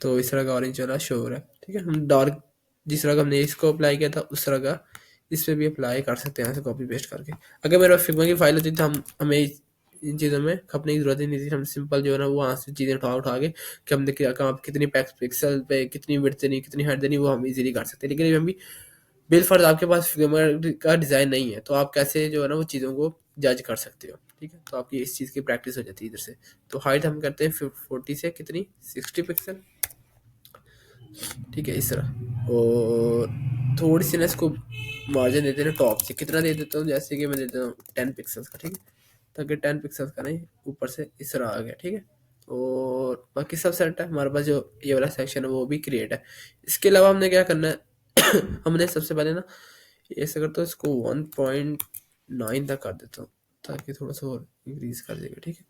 तो इस तरह का ऑरेंज वाला शो हो रहा है, ठीक है। हम डार्क जिस तरह का हमने इसको अप्लाई किया था उस तरह का इस पे भी अप्लाई कर सकते हैं, यहाँ से कॉपी पेस्ट करके। अगर मेरे पास फिग्मा की फाइल होती तो हम हमें इन चीज़ों में खपने की जरूरत ही नहीं थी। हम सिंपल जो है ना वो वहाँ से चीज़ें उठा उठा के कि हमने क्या कहाँ कितनी पिक्सल पे कितनी विड्थ देनी, कितनी हाइट देनी, वो हम इजीली कर सकते हैं। लेकिन हम भी बिलफर्ज आपके पास फिग्मा का डिज़ाइन नहीं है, तो आप कैसे जो है ना वो चीज़ों को जज कर सकते हो, ठीक है। तो आपकी इस चीज़ की प्रैक्टिस हो जाती है इधर से। तो हाइट हम करते हैं 40 से कितनी 60 पिक्सल, ठीक है, इस तरह। और थोड़ी सी ना इसको मार्जिन देते हैं टॉप से, कितना दे देता हूँ, जैसे कि मैं देता हूँ 10 पिक्सल्स का, ठीक है। ताकि 10 पिक्सल्स का नहीं, ऊपर से इस तरह आ गया, ठीक है। और बाकी सब सेट है, हमारे पास जो ये वाला सेक्शन है वो भी क्रिएट है। इसके अलावा हमने क्या करना है हमने सबसे पहले ना ऐसा करता हूँ, इसको 1.9 तक कर देता हूँ ताकि थोड़ा सा और इंक्रीज कर देगा, ठीक है।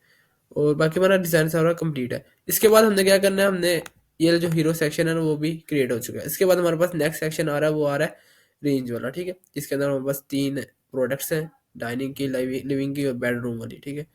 और बाकी हमारा डिज़ाइन सारा कंप्लीट है। इसके बाद हमने क्या करना है, हमने ये जो हीरो सेक्शन है ना वो भी क्रिएट हो चुका है। इसके बाद हमारे पास नेक्स्ट सेक्शन आ रहा है, वो आ रहा है रेंज वाला, ठीक है। जिसके अंदर हमारे पास 3 प्रोडक्ट्स हैं, डाइनिंग की, लिविंग की और बेडरूम वाली, ठीक है।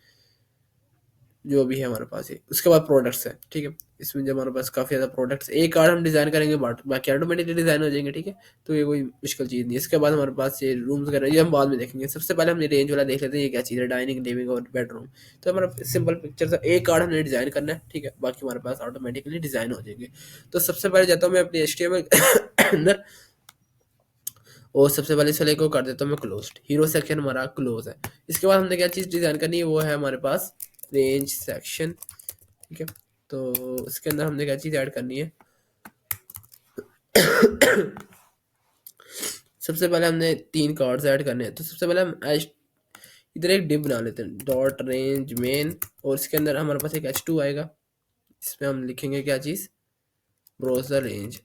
जो भी है हमारे पास ये, उसके बाद प्रोडक्ट्स है, ठीक है। इसमें जब हमारे पास काफ़ी ज़्यादा प्रोडक्ट्स, एक कार्ड हम डिज़ाइन करेंगे बाकी ऑटोमेटिकली डिज़ाइन हो जाएंगे, ठीक है। तो ये कोई मुश्किल चीज़ नहीं है। इसके बाद हमारे पास ये रूम्स वगैरह ये हम बाद में देखेंगे। सबसे पहले हमने रेंज वाला देख लेते हैं ये क्या चीज़ है, डाइनिंग, लिविंग और बेडरूम। तो हमारा सिंपल पिक्चर था, एक कार्ड हमने डिज़ाइन करना है, ठीक है। बाकी हमारे पास ऑटोमेटिकली डिज़ाइन हो जाएंगे। तो सबसे पहले जाता हूँ मैं अपनी HTML अंदर, और सबसे पहले इस वाले को कर देता हूँ मैं क्लोज। हीरो सेक्शन हमारा क्लोज है। इसके बाद हमने क्या चीज़ डिज़ाइन करनी है, वो है हमारे पास रेंज सेक्शन, ठीक है। तो इसके अंदर हमने क्या चीज़ ऐड करनी है, सबसे पहले हमने 3 कार्ड्स ऐड करने हैं। तो सबसे पहले हम इधर एक डिव बना लेते हैं, डॉट रेंज मेन, और इसके अंदर हमारे पास एक H2 आएगा। इसमें हम लिखेंगे क्या चीज़, ब्राउज़र रेंज,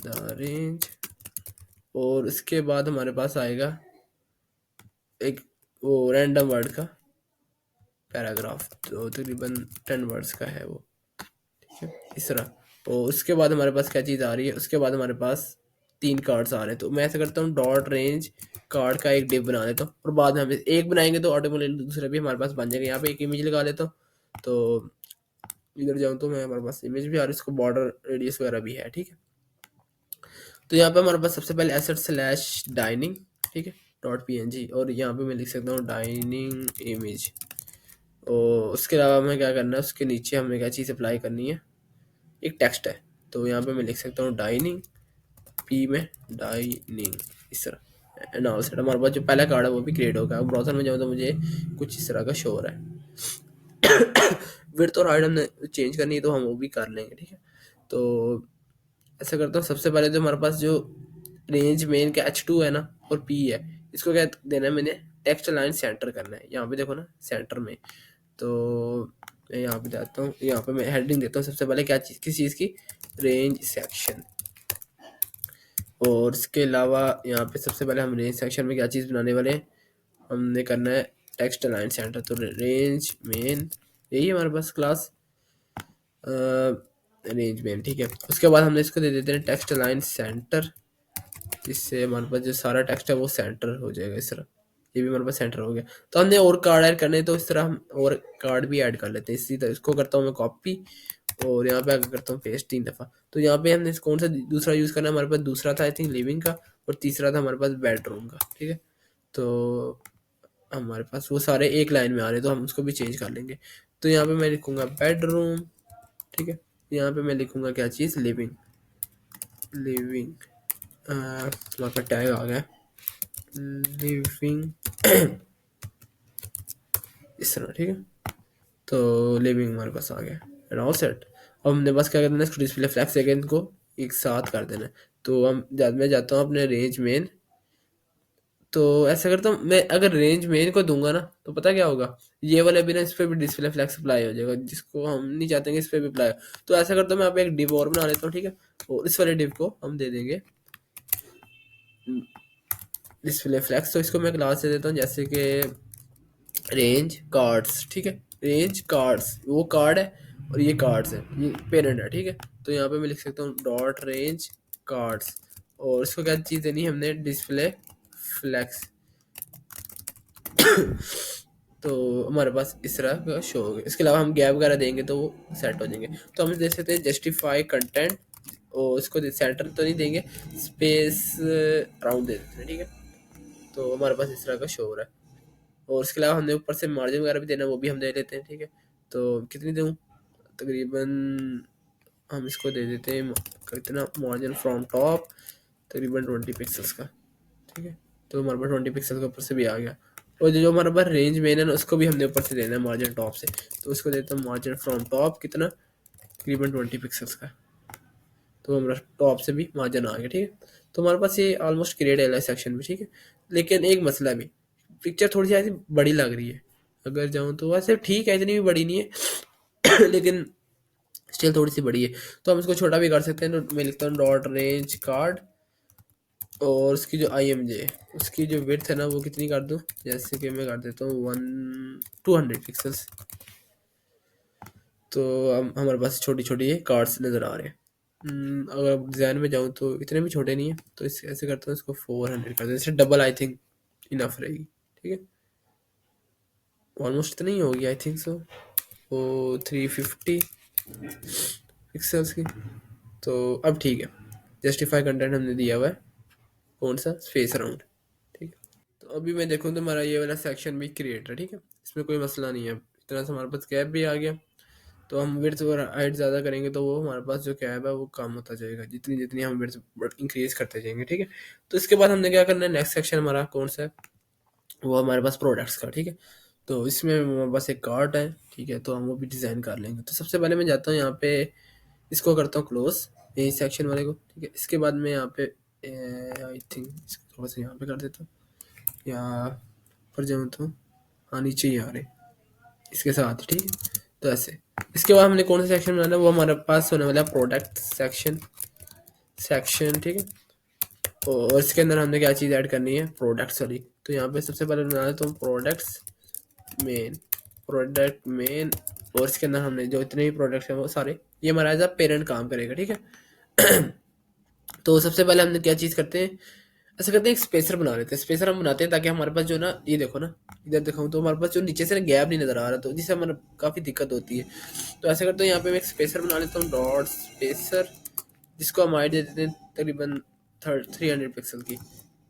द रेंज। और उसके बाद हमारे पास आएगा एक वो रैंडम वर्ड का पैराग्राफ, तो तकरीबन 10 वर्ड्स का है वो, ठीक है, इस तरह। और उसके बाद हमारे पास क्या चीज़ आ रही है, उसके बाद हमारे पास 3 कार्ड्स आ रहे हैं। तो मैं ऐसा करता हूँ, डॉट रेंज कार्ड का एक डिव बना लेता हूँ, और बाद में हम एक बनाएंगे तो ऑटोमेटिकली दूसरा भी हमारे पास बन जाएगा। यहाँ पे एक इमेज लगा लेता हूँ, तो इधर जाऊँ तो मैं हमारे पास इमेज भी आ रही है, इसको बॉर्डर रेडियस वगैरह भी है, ठीक है। तो यहाँ पे हमारे पास सबसे पहले एसेट स्लैश डाइनिंग, ठीक है, डॉट PNG, और यहाँ पे मैं लिख सकता हूँ डाइनिंग इमेज। और उसके अलावा हमें क्या करना है, उसके नीचे हमें क्या चीज़ अप्लाई करनी है, एक टेक्स्ट है। तो यहाँ पे मैं लिख सकता हूँ डाइनिंग, P में डाइनिंग, इस तरह एंड ऑल सेट। हमारे पास जो पहला कार्ड है वो भी क्रिएट होगा। ब्राउजर में जाऊँ तो मुझे कुछ इस तरह का शो हो रहा है। विड्थ और हाइट हमने चेंज करनी है तो हम वो भी कर लेंगे, ठीक है। तो ऐसा करता हूँ, सबसे पहले तो हमारे पास जो रेंज मेन का H2 है ना और P है, इसको क्या देना है, मैंने टेक्स्ट लाइन सेंटर करना है। यहाँ पे देखो ना सेंटर में, तो मैं यहाँ पे जाता हूँ, यहाँ पे मैं हेडिंग देता हूँ सबसे पहले क्या चीज़, किस चीज़ की, रेंज सेक्शन। और इसके अलावा यहाँ पे सबसे पहले हम रेंज सेक्शन में क्या चीज़ बनाने वाले हैं, हमने करना है टेक्स्ट लाइन सेंटर। तो रेंज मेन, यही हमारे पास क्लास रेंज मेन, ठीक है। उसके बाद हमने इसको दे देते हैं टेक्स्ट लाइन सेंटर, जिससे हमारे पास जो सारा टेक्स्ट है वो सेंटर हो जाएगा इस तरह। ये भी हमारे पास सेंटर हो गया। तो हमने और कार्ड ऐड करने, तो इस तरह हम और कार्ड भी ऐड कर लेते हैं। इसी तरह इसको करता हूँ मैं कॉपी, और यहाँ पे आगे करता हूँ पेस्ट 3 दफ़ा। तो यहाँ पे हमने कौन सा दूसरा यूज़ करना है, हमारे पास दूसरा था आई थिंक लिविंग का, और तीसरा था हमारे पास बेडरूम का, ठीक है। तो हमारे पास वो सारे एक लाइन में आ रहे हैं, तो हम उसको भी चेंज कर लेंगे। तो यहाँ पे मैं लिखूँगा बेडरूम, ठीक है। यहाँ पे मैं लिखूँगा क्या चीज़, लिविंग, लिविंग, हमारे पास टैग आ गया लिविंग इस तरह, ठीक है। तो लिविंग हमारे पास आ गया, नाउ सेट। अब हमने बस क्या करना है, इसको डिस्प्ले फ्लैक्स सेकेंड को एक साथ कर देना है। तो मैं जाता हूँ अपने रेंज मेन, तो ऐसा करता हूँ मैं, अगर रेंज मेन को दूंगा ना तो पता क्या होगा, ये वाले भी ना इस पे भी डिस्प्ले फ्लैक्स अप्लाई हो जाएगा, जिसको हम नहीं चाहते हैं इस पे भी अप्लाई हो। तो ऐसा करता हूँ मैं, आप एक डिव और बना लेता हूँ, ठीक है। और इस वाले डिव को हम दे देंगे डिस्प्ले फ्लैक्स। तो इसको मैं क्लास दे देता हूँ जैसे कि रेंज कार्ड्स, ठीक है। रेंज कार्ड्स वो कार्ड है और ये कार्ड्स है, ये पेरेंट है, ठीक है। तो यहाँ पे मैं लिख सकता हूँ डॉट रेंज कार्ड्स, और इसको क्या चीज़ देनी है हमने, डिस्प्ले फ्लैक्स। तो हमारे पास इस तरह का शो हो गया। इसके अलावा हम गैप वगैरह देंगे तो वो सेट हो जाएंगे। तो हम दे सकते हैं जस्टिफाई कंटेंट, और इसको सेंटर तो नहीं देंगे, स्पेस राउंड दे देते हैं, ठीक है। तो हमारे पास इस तरह का शो हो रहा है। और इसके अलावा हमने ऊपर से मार्जिन वगैरह भी देना, वो भी हम दे लेते हैं, ठीक है। तो कितनी दूँ, तकरीबन हम इसको दे देते हैं कितना, मार्जिन फ्रॉम टॉप तकरीबन 20 पिक्सल्स का, ठीक है। तो हमारे पास 20 पिक्सल का ऊपर से भी आ गया। और जो हमारे पास रेंज मेन है ना, उसको भी हमने ऊपर से देना है मार्जिन टॉप से। तो उसको देता हूँ मार्जिन फ्रॉम टॉप कितना, तकरीबन 20 पिक्सल्स का। तो हमारा टॉप से भी मार्जिन आ गया, ठीक है। तो हमारे पास ये ऑलमोस्ट क्रिएट है सेक्शन भी, ठीक है। लेकिन एक मसला भी, पिक्चर थोड़ी सी ऐसी बड़ी लग रही है। अगर जाऊँ तो वैसे ठीक है, इतनी भी बड़ी नहीं है लेकिन स्टिल थोड़ी सी बड़ी है। तो हम इसको छोटा भी कर सकते हैं। तो मैं लिखता हूँ डॉट रेंज कार्ड, और उसकी जो आई एम जे, उसकी जो विड्थ है ना वो कितनी कर दूँ, जैसे कि मैं कर देता हूँ 200 पिक्सल्स। तो हमारे पास छोटी छोटी ये कार्ड्स नज़र आ रहे हैं। अगर डिज़ाइन में जाऊँ तो इतने भी छोटे नहीं है, तो इस ऐसे करता हूँ, इसको 400 कर दें, इससे डबल आई थिंक इनफ रहेगी, ठीक है। ऑलमोस्ट इतना ही होगी आई थिंक सो, वो 350 पिक्सल्स की। तो अब ठीक है, जस्टिफाई कंटेंट हमने दिया हुआ है, कौन सा, स्पेस अराउंड, ठीक है। तो अभी मैं देखूँ तो हमारा ये वाला सेक्शन भी क्रिएट है, ठीक है। इसमें कोई मसला नहीं है। इतना से हमारे पास कैप भी आ गया। तो हम विड्थ और हाइट ज़्यादा करेंगे तो वो हमारे पास जो कैप है वो कम होता जाएगा, जितनी जितनी हम विड्थ इंक्रीज करते जाएंगे, ठीक है। तो इसके बाद हमने क्या करना है, नेक्स्ट सेक्शन हमारा कौन सा है, वो हमारे पास प्रोडक्ट्स का, ठीक है। तो इसमें हमारे पास एक कार्ट है, ठीक है। तो हम वो भी डिज़ाइन कर लेंगे। तो सबसे पहले मैं जाता हूँ यहाँ पे, इसको करता हूँ क्लोज, यही सेक्शन वाले को, ठीक है। इसके बाद मैं यहाँ पे आई थिंक इसको थोड़ा सा यहाँ पे कर देता हूँ, या पर जाऊँ तो हाँ नीचे ही आ रहे इसके साथ, ठीक है। तो ऐसे इसके बाद हमने कौन सा सेक्शन बनाना है, वो हमारे पास होने वाला है प्रोडक्ट सेक्शन, ठीक है। और इसके अंदर हमने क्या चीज़ ऐड करनी है, प्रोडक्ट्स वाली। तो यहाँ पे सबसे पहले बना देता हूँ प्रोडक्ट्स मेन, प्रोडक्ट मेन। और इसके अंदर हमने जो इतने भी प्रोडक्ट्स हैं वो सारे, ये हमारा एज अ पेरेंट काम करेगा, ठीक है। तो सबसे पहले हमने क्या चीज़ करते हैं, ऐसा करते हैं, एक स्पेसर बना लेते हैं। स्पेसर हम बनाते हैं ताकि हमारे पास जो ना, ये देखो ना, इधर दिखाऊं तो हमारे पास जो नीचे से ना गैप नहीं नज़र आ रहा, तो जिससे हमारा काफ़ी दिक्कत होती है। तो ऐसा करते हैं, यहाँ पे मैं एक स्पेसर बना लेता हूँ, डॉट स्पेसर, जिसको हम हाइट दे देते हैं तकरीबन 300 पिक्सल की,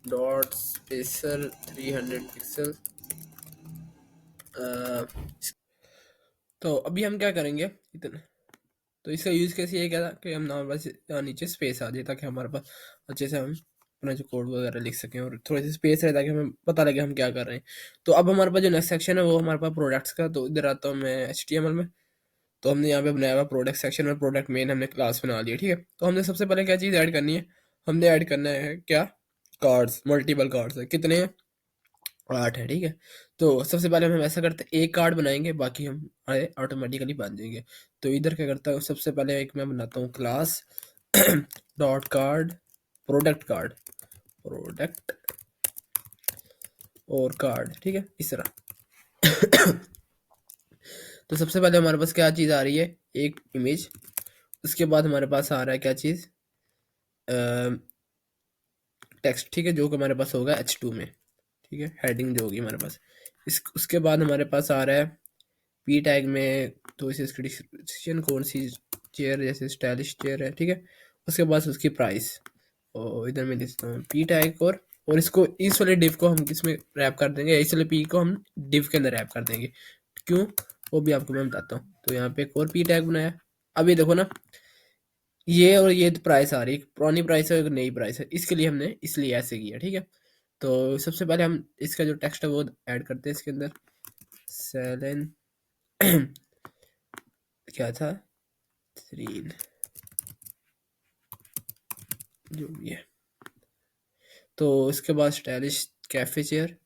डॉट स्पेसर 300 पिक्सल। तो अभी हम क्या करेंगे, इतना, तो इसका यूज़ कैसे ये क्या था कि हम हमारे पास यहाँ नीचे स्पेस आ जाए, ताकि हमारे पास अच्छे से हम अपना जो कोड वगैरह लिख सकें, और थोड़ी सी स्पेस रहे ताकि हमें पता लगे हम क्या कर रहे हैं। तो अब हमारे पास जो नेक्स्ट सेक्शन है वो हमारे पास प्रोडक्ट्स का। तो इधर आता हूँ मैं HTML में। तो हमने यहाँ पे बनाया हुआ प्रोडक्ट सेक्शन और प्रोडक्ट मेन हमने क्लास बना लिया, ठीक है। तो हमने सबसे पहले क्या चीज़ ऐड करनी है, हमने ऐड करना है क्या, कार्ड्स, मल्टीपल कार्ड्स है, कितने हैं, 8 है, ठीक है। तो सबसे पहले हम ऐसा करते हैं, एक कार्ड बनाएंगे, बाकी हम ऑटोमेटिकली बन जाएंगे। तो इधर क्या करता हूँ, सबसे पहले एक मैं बनाता हूँ class dot card, product card, product और कार्ड, ठीक है, इस तरह। तो सबसे पहले हमारे पास क्या चीज़ आ रही है, एक इमेज। उसके बाद हमारे पास आ रहा है क्या चीज़, टेक्स्ट, ठीक है, जो कि हमारे पास होगा H2 में, ठीक है, हेडिंग जो होगी हमारे पास। उसके बाद हमारे पास आ रहा है पी टैग में, तो इसे इसकी डिस्क्रिप्शन कौन सी चेयर, जैसे स्टाइलिश चेयर है, ठीक है। उसके बाद उसकी प्राइस, और इधर मैं लिखता हूँ पी टैग। और इसको, इस वाले डिव को हम किस में रैप कर देंगे, इस वाले पी को हम डिव के अंदर रैप कर देंगे, क्यों, वो भी आपको मैं बताता हूँ। तो यहाँ पे एक और पी टैग बनाया। अब ये देखो ना, ये और ये प्राइस आ रही है, पुरानी प्राइस है और एक नई प्राइस है, इसके लिए हमने इसलिए ऐसे किया, ठीक है। तो सबसे पहले हम इसका जो टेक्स्ट है वो ऐड करते हैं इसके अंदर, सेलन क्या था, 3 जो भी है। तो इसके बाद stylish cafe chair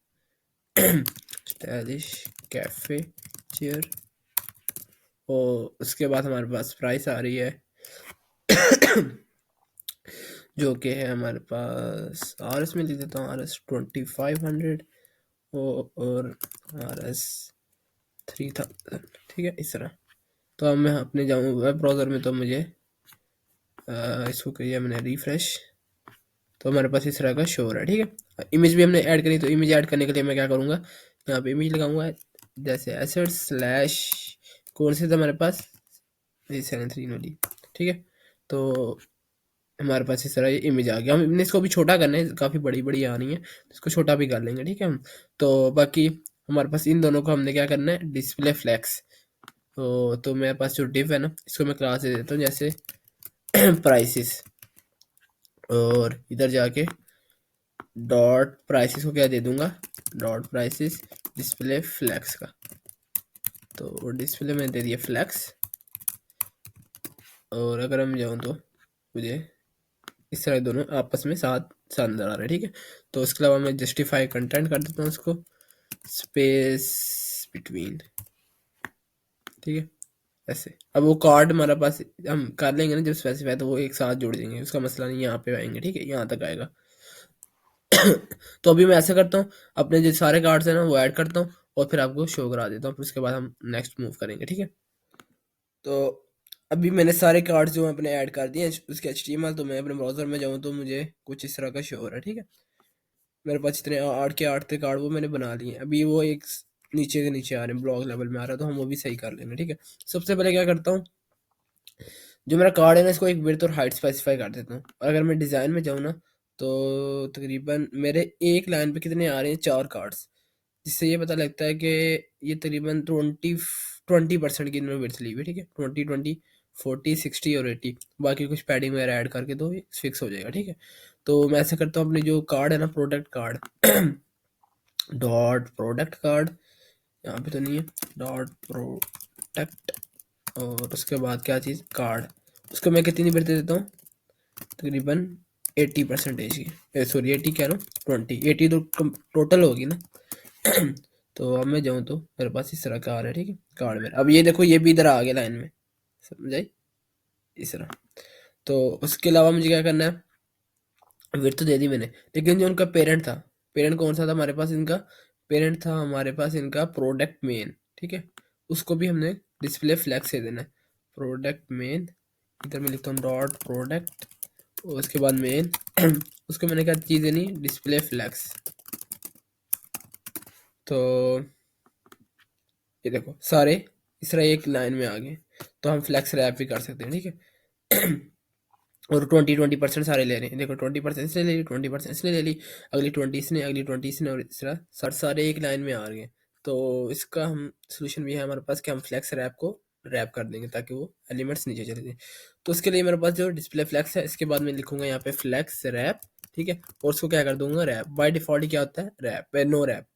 stylish cafe chair, और उसके बाद हमारे पास प्राइस आ रही है जो कि है हमारे पास, आर एस में लिख देता हूँ, आर एस 2500 और आर एस 3000, ठीक है, इस तरह। तो अब मैं अपने जाऊँ वेब ब्राउज़र में, तो मुझे इसको किया मैंने रिफ्रेश, तो हमारे पास इस तरह का शो हो रहा है, ठीक है। इमेज भी हमने ऐड करी, तो इमेज ऐड करने के लिए मैं क्या करूँगा, यहाँ पे इमेज लगाऊंगा, जैसे एसेट स्लैश कौन से थे हमारे पास, 7 3 वाली, ठीक है। तो हमारे पास इस तरह ये इमेज आ गया। हमने इसको भी छोटा करना है, काफ़ी बड़ी बड़ी आ रही है, तो इसको छोटा भी कर लेंगे, ठीक है हम। तो बाकी हमारे पास इन दोनों को हमने क्या करना है, डिस्प्ले फ्लैक्स। तो मेरे पास जो डिव है ना, इसको मैं क्लास दे देता हूँ जैसे प्राइसिस, और इधर जाके डॉट प्राइसिस को क्या दे दूंगा, डॉट प्राइसिस डिस्प्ले फ्लैक्स का। तो डिस्प्ले में दे दिया फ्लैक्स, और अगर हम जाऊँ तो मुझे इस तरह दोनों आपस में साथ साथ नजर आ रहे हैं, ठीक है। तो उसके अलावा मैं जस्टिफाई कंटेंट कर देता हूँ उसको, स्पेस बिटवीन, ठीक है, ऐसे। अब वो कार्ड हमारे पास हम कर लेंगे ना जब स्पेसिफाई, तो वो एक साथ जोड़ देंगे, उसका मसला नहीं, यहाँ पे आएंगे, ठीक है, यहाँ तक आएगा। तो अभी मैं ऐसा करता हूँ, अपने जो सारे कार्ड्स हैं ना वो ऐड करता हूँ, और फिर आपको शो करा देता हूँ, फिर उसके बाद हम नेक्स्ट मूव करेंगे, ठीक है। तो अभी मैंने सारे कार्ड्स जो अपने ऐड कर दिए हैं उसके एचटीएमएल, तो मैं अपने ब्राउजर में जाऊँ तो मुझे कुछ इस तरह का शो हो रहा है, ठीक है। मेरे पास इतने 8 के 8 थे कार्ड, वो मैंने बना लिए हैं। अभी वो एक नीचे के नीचे आ रहे हैं, ब्लॉक लेवल में आ रहा है, तो हम वो भी सही कर लेंगे, ठीक है। सबसे पहले क्या करता हूँ, जो मेरा कार्ड है ना इसको एक विड्थ और हाइट स्पेसिफाई कर देता हूँ। और अगर मैं डिज़ाइन में जाऊँ ना, तो तकरीबन मेरे एक लाइन पे कितने आ रहे हैं, 4 कार्ड्स, जिससे ये पता लगता है कि ये तकरीबन 20% की इन्होंने विड्थ ली हुई है, ठीक है। 20 20 40 60 और 80, बाकी कुछ पैडिंग वगैरह ऐड करके तो ये फिक्स हो जाएगा, ठीक है। तो मैं ऐसा करता हूँ, अपने जो कार्ड है ना, product card dot product card, यहाँ पे तो नहीं है, डॉट प्रोडक्ट, और उसके बाद क्या चीज़, कार्ड, उसको मैं कितनी बढ़ते देता हूँ, तकरीबन 80% की, सॉरी 80 कह रहा हूँ, 20 80 तो टोटल होगी ना। तो अब मैं जाऊँ तो मेरे पास इस तरह का आ रहा है, ठीक है, कार्ड मेरा। अब ये देखो, ये भी इधर आ गया लाइन में, समझ आई, इस तरह। तो उसके अलावा मुझे क्या करना है, विड्थ तो दे दी मैंने, लेकिन जो उनका पेरेंट था, पेरेंट कौन सा था हमारे पास, इनका पेरेंट था हमारे पास इनका प्रोडक्ट मेन, ठीक है। उसको भी हमने डिस्प्ले फ्लैक्स से देना है, प्रोडक्ट मेन, इधर मैं लिखता हूँ डॉट प्रोडक्ट, और उसके बाद मेन उसको मैंने क्या चीज़ देनी, डिस्प्ले फ्लैक्स। तो ये देखो सारे इस तरह एक लाइन में आ गए, तो हम फ्लैक्स रैप भी कर सकते हैं, ठीक है। और 20 20% सारे ले रहे हैं, देखो 20% इसने ले ली, 20% इसने ले ली, अगली 20 इसने, अगली 20 इसने, और इस तरह सारे एक लाइन में आ रहे हैं। तो इसका हम सोल्यूशन भी है हमारे पास कि हम फ्लैक्स रैप को रैप कर देंगे ताकि वो एलिमेंट्स नीचे चले जाए। तो उसके लिए मेरे पास जो डिस्प्ले फ्लैक्स है, इसके बाद मैं लिखूंगा यहाँ पे फ्लैक्स रैप, ठीक है, और उसको क्या कर दूंगा, रैप। बाय डिफॉल्ट क्या होता है, रैप, नो रैप,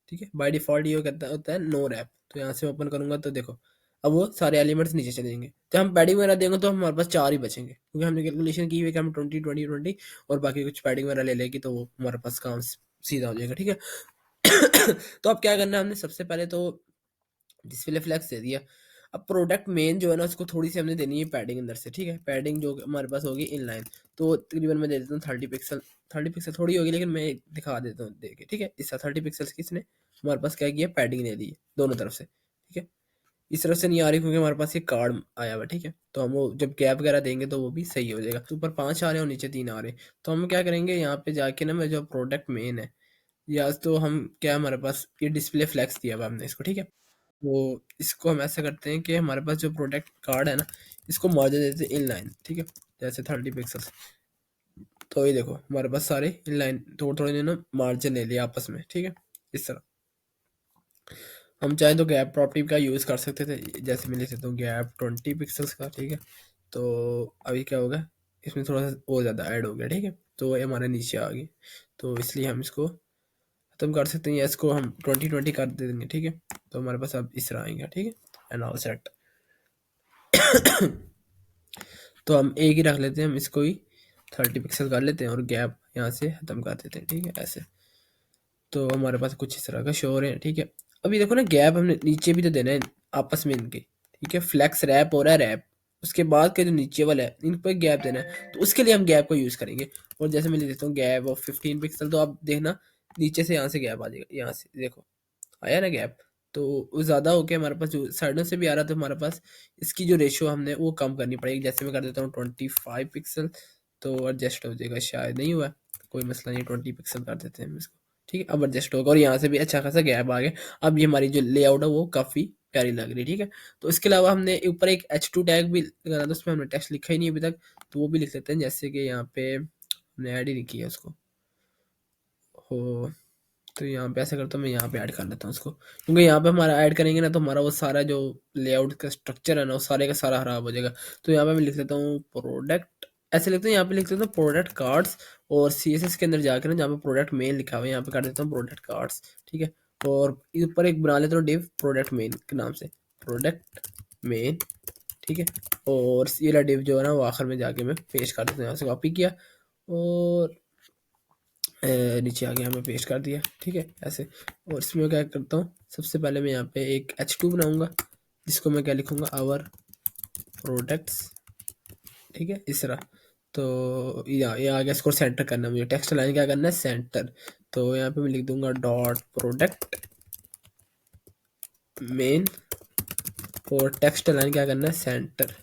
ठीक है, बाय डिफॉल्ट ये कहता होता है नो रैप। तो यहाँ से ओपन करूंगा तो देखो, अब वो सारे एलिमेंट्स नीचे चले जाएंगे। जब हम पैडिंग वगैरह देंगे तो हमारे पास 4 ही बचेंगे, क्योंकि हमने कैलकुलेशन की हुई है कि हम 20 20 20 और बाकी कुछ पैडिंग वगैरह ले लेगी, तो वो हमारे पास काम सीधा हो जाएगा, ठीक है। तो अब क्या करना है, हमने सबसे पहले तो डिस्प्ले फ्लैक्स दे दिया। अब प्रोडक्ट मेन जो है ना, उसको थोड़ी सी हमने देनी है पैडिंग अंदर से, ठीक है। पैडिंग जो हमारे पास होगी इन लाइन, तो तकरीबन मैं दे देता हूँ 30 पिक्सल। 30 पिक्सल थोड़ी होगी, लेकिन मैं दिखा देता हूँ देके, ठीक है। इस 30 पिक्सल की इसने हमारे पास क्या किया, पैडिंग दे दी है दोनों तरफ से, ठीक है। इस तरफ से नहीं आ रही क्योंकि हमारे पास ये कार्ड आया हुआ है, ठीक है। तो हम वो जब गैप वगैरह देंगे तो वो भी सही हो जाएगा। तो ऊपर 5 आ रहे हैं और नीचे 3 आ रहे हैं, तो हम क्या करेंगे, यहाँ पे जाके ना, मैं जो प्रोडक्ट मेन है, या तो हम क्या, हमारे पास ये डिस्प्ले फ्लैक्स दिया हुआ हमने इसको, ठीक है। तो इसको हम ऐसा करते हैं कि हमारे पास जो प्रोडक्ट कार्ड है ना, इसको मार्जिन देते हैं इन लाइन, ठीक है, जैसे 30 पिक्सल। तो ये देखो हमारे पास सारे इन लाइन थोड़े थोड़े ना मार्जिन ले लिया आपस में, ठीक है, इस तरह। हम चाहें तो गैप प्रॉपर्टी का यूज़ कर सकते थे, जैसे मैं लिख सकता हूँ गैप 20 पिक्सल्स का, ठीक है। तो अभी क्या होगा, इसमें थोड़ा सा और ज़्यादा ऐड हो गया, ठीक है, तो ये हमारे नीचे आ गई, तो इसलिए हम इसको खत्म कर सकते हैं, या इसको हम 20-20 कर देंगे, ठीक है, तो हमारे पास अब इस तरह आएंगे, ठीक है, एंड ऑल सेट। तो हम एक ही रख लेते हैं, हम इसको ही 30 पिक्सल कर लेते हैं और गैप यहाँ से खत्म कर देते हैं, ठीक है, ऐसे। तो हमारे पास कुछ इस तरह का शो हो रहे हैं, ठीक है। अभी देखो ना, गैप हमने नीचे भी तो देना है आपस में इनके, ठीक है, फ्लैक्स रैप हो रहा है रैप, उसके बाद के जो नीचे वाला है इन पर गैप देना है, तो उसके लिए हम गैप को यूज़ करेंगे। और जैसे मैं लिख देता हूँ गैप ऑफ 15 पिक्सल, तो आप देखना नीचे से यहाँ से गैप आ जाएगा, यहाँ से देखो आया ना गैप, तो वो ज़्यादा हो गया हमारे पास, जो साइडों से भी आ रहा था हमारे पास, इसकी जो रेशियो हमने वो कम करनी पड़ेगी। जैसे मैं कर देता हूँ 25 पिक्सल, तो एडजस्ट हो जाएगा, शायद नहीं हुआ, कोई मसला नहीं, 20 पिक्सल कर देते हैं हम इसको, ठीक है, अब एडजस्ट होगा, और यहाँ से भी अच्छा खासा गैप आ गया। अब ये हमारी जो लेआउट है वो काफ़ी प्यारी लग रही है, ठीक है। तो इसके अलावा हमने ऊपर एक H2 टैग भी लगाना था, उसमें हमने टेक्स्ट लिखा ही नहीं अभी तक, तो वो भी लिख लेते हैं, जैसे कि यहाँ पे हमने ऐड ही नहीं किया उसको, हो, तो यहाँ पे ऐसा करता हूँ, मैं यहाँ पे ऐड कर लेता हूँ उसको, क्योंकि यहाँ पे हमारा ऐड करेंगे ना, तो हमारा वो सारा जो लेआउट का स्ट्रक्चर है ना, वो सारे का सारा खराब हो जाएगा। तो यहाँ पे मैं लिख लेता हूँ प्रोडक्ट, ऐसे लिखते हैं, यहाँ पे लिख देता हूँ प्रोडक्ट कार्ड्स, और CSS के अंदर जाकर ना, जहाँ पे प्रोडक्ट मेन लिखा हुआ है, यहाँ पे कर देता हूँ प्रोडक्ट कार्ड्स, ठीक है। और ऊपर एक बना लेता हूँ डिव प्रोडक्ट मेन के नाम से, प्रोडक्ट मेन, ठीक है। और ये वाला डिव जो है ना, वो आखिर में जाके मैं पेस्ट कर देता हूँ, यहाँ से कॉपी किया और नीचे आ गया, हमें पेस्ट कर दिया, ठीक है, ऐसे। और इसमें क्या करता हूँ, सबसे पहले मैं यहाँ पे एक H2 बनाऊंगा, जिसको मैं क्या लिखूंगा, आवर प्रोडक्ट्स, ठीक है, इस तरह। तो ये आ गया, इसको सेंटर करना है मुझे, टेक्स्ट लाइन क्या करना है, सेंटर। तो यहाँ पे मैं लिख दूंगा डॉट प्रोडक्ट मेन, और टेक्स्ट लाइन क्या करना है, सेंटर,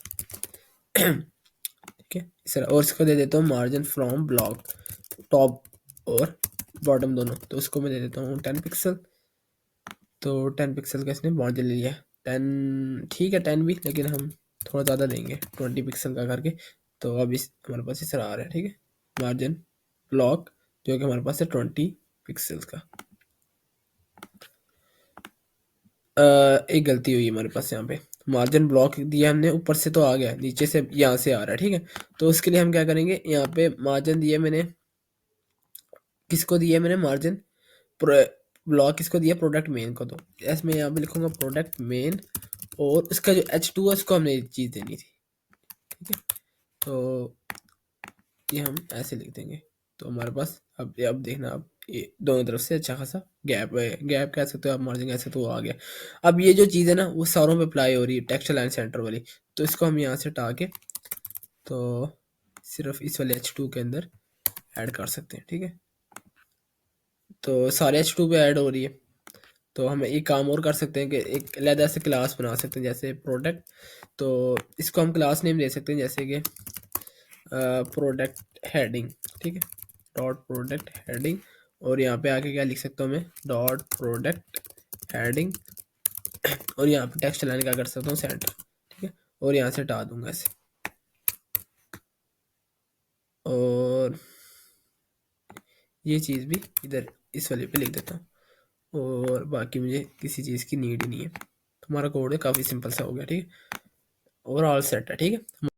ठीक है, इस तरह। और इसको दे देता हूँ मार्जिन फ्रॉम ब्लॉक, टॉप और बॉटम दोनों, तो उसको मैं दे देता हूँ 10 पिक्सल। तो 10 पिक्सल का इसने मार्जिन ले लिया, 10 ठीक है, 10 भी, लेकिन हम थोड़ा ज़्यादा देंगे 20 पिक्सल का करके। तो अब इस हमारे पास इस तरह आ रहा है, ठीक है, मार्जिन ब्लॉक जो कि हमारे पास है 20 पिक्सल्स का। एक गलती हुई हमारे पास, यहाँ पे मार्जिन ब्लॉक दिया हमने, ऊपर से तो आ गया, नीचे से यहाँ से आ रहा है, ठीक है। तो उसके लिए हम क्या करेंगे, यहाँ पे मार्जिन दिया मैंने, किसको दिया मैंने मार्जिन, ब्लॉक किसको दिया, प्रोडक्ट मेन को। तो इसमें यहाँ पे लिखूंगा प्रोडक्ट मेन, और उसका जो H2 है उसको हमने एक चीज़ देनी थी, ठीक है। तो ये हम ऐसे लिख देंगे, तो हमारे पास अब देखना, अब ये दोनों तरफ से अच्छा खासा गैप है, गैप कह सकते हो आप, मार्जिन कह सकते हो, वो आ गया। अब ये जो चीज़ है ना, वो सारों पे अप्लाई हो रही है, टेक्स्ट लाइन सेंटर वाली, तो इसको हम यहाँ से हटा के, तो सिर्फ इस वाले H2 के अंदर ऐड कर सकते हैं, ठीक है। तो सारे H2 पे ऐड हो रही है। तो हम एक काम और कर सकते हैं कि एक अलग से क्लास बना सकते हैं, जैसे प्रोडक्ट, तो इसको हम क्लास नेम दे सकते हैं, जैसे कि प्रोडक्ट हेडिंग, ठीक है, डॉट प्रोडक्ट हेडिंग। और यहाँ पे आके क्या लिख सकता हूँ मैं, डॉट प्रोडक्ट हेडिंग, और यहाँ पे टेक्स्ट लाइन क्या कर सकता हूँ, सेंटर, ठीक है, और यहाँ से हटा दूंगा ऐसे। और ये चीज़ भी इधर इस वाले पे लिख देता हूँ, और बाकी मुझे किसी चीज़ की नीड ही नहीं है। तुम्हारा कोड है काफ़ी सिंपल सा हो गया, ठीक है, और ऑल सेट है, ठीक है।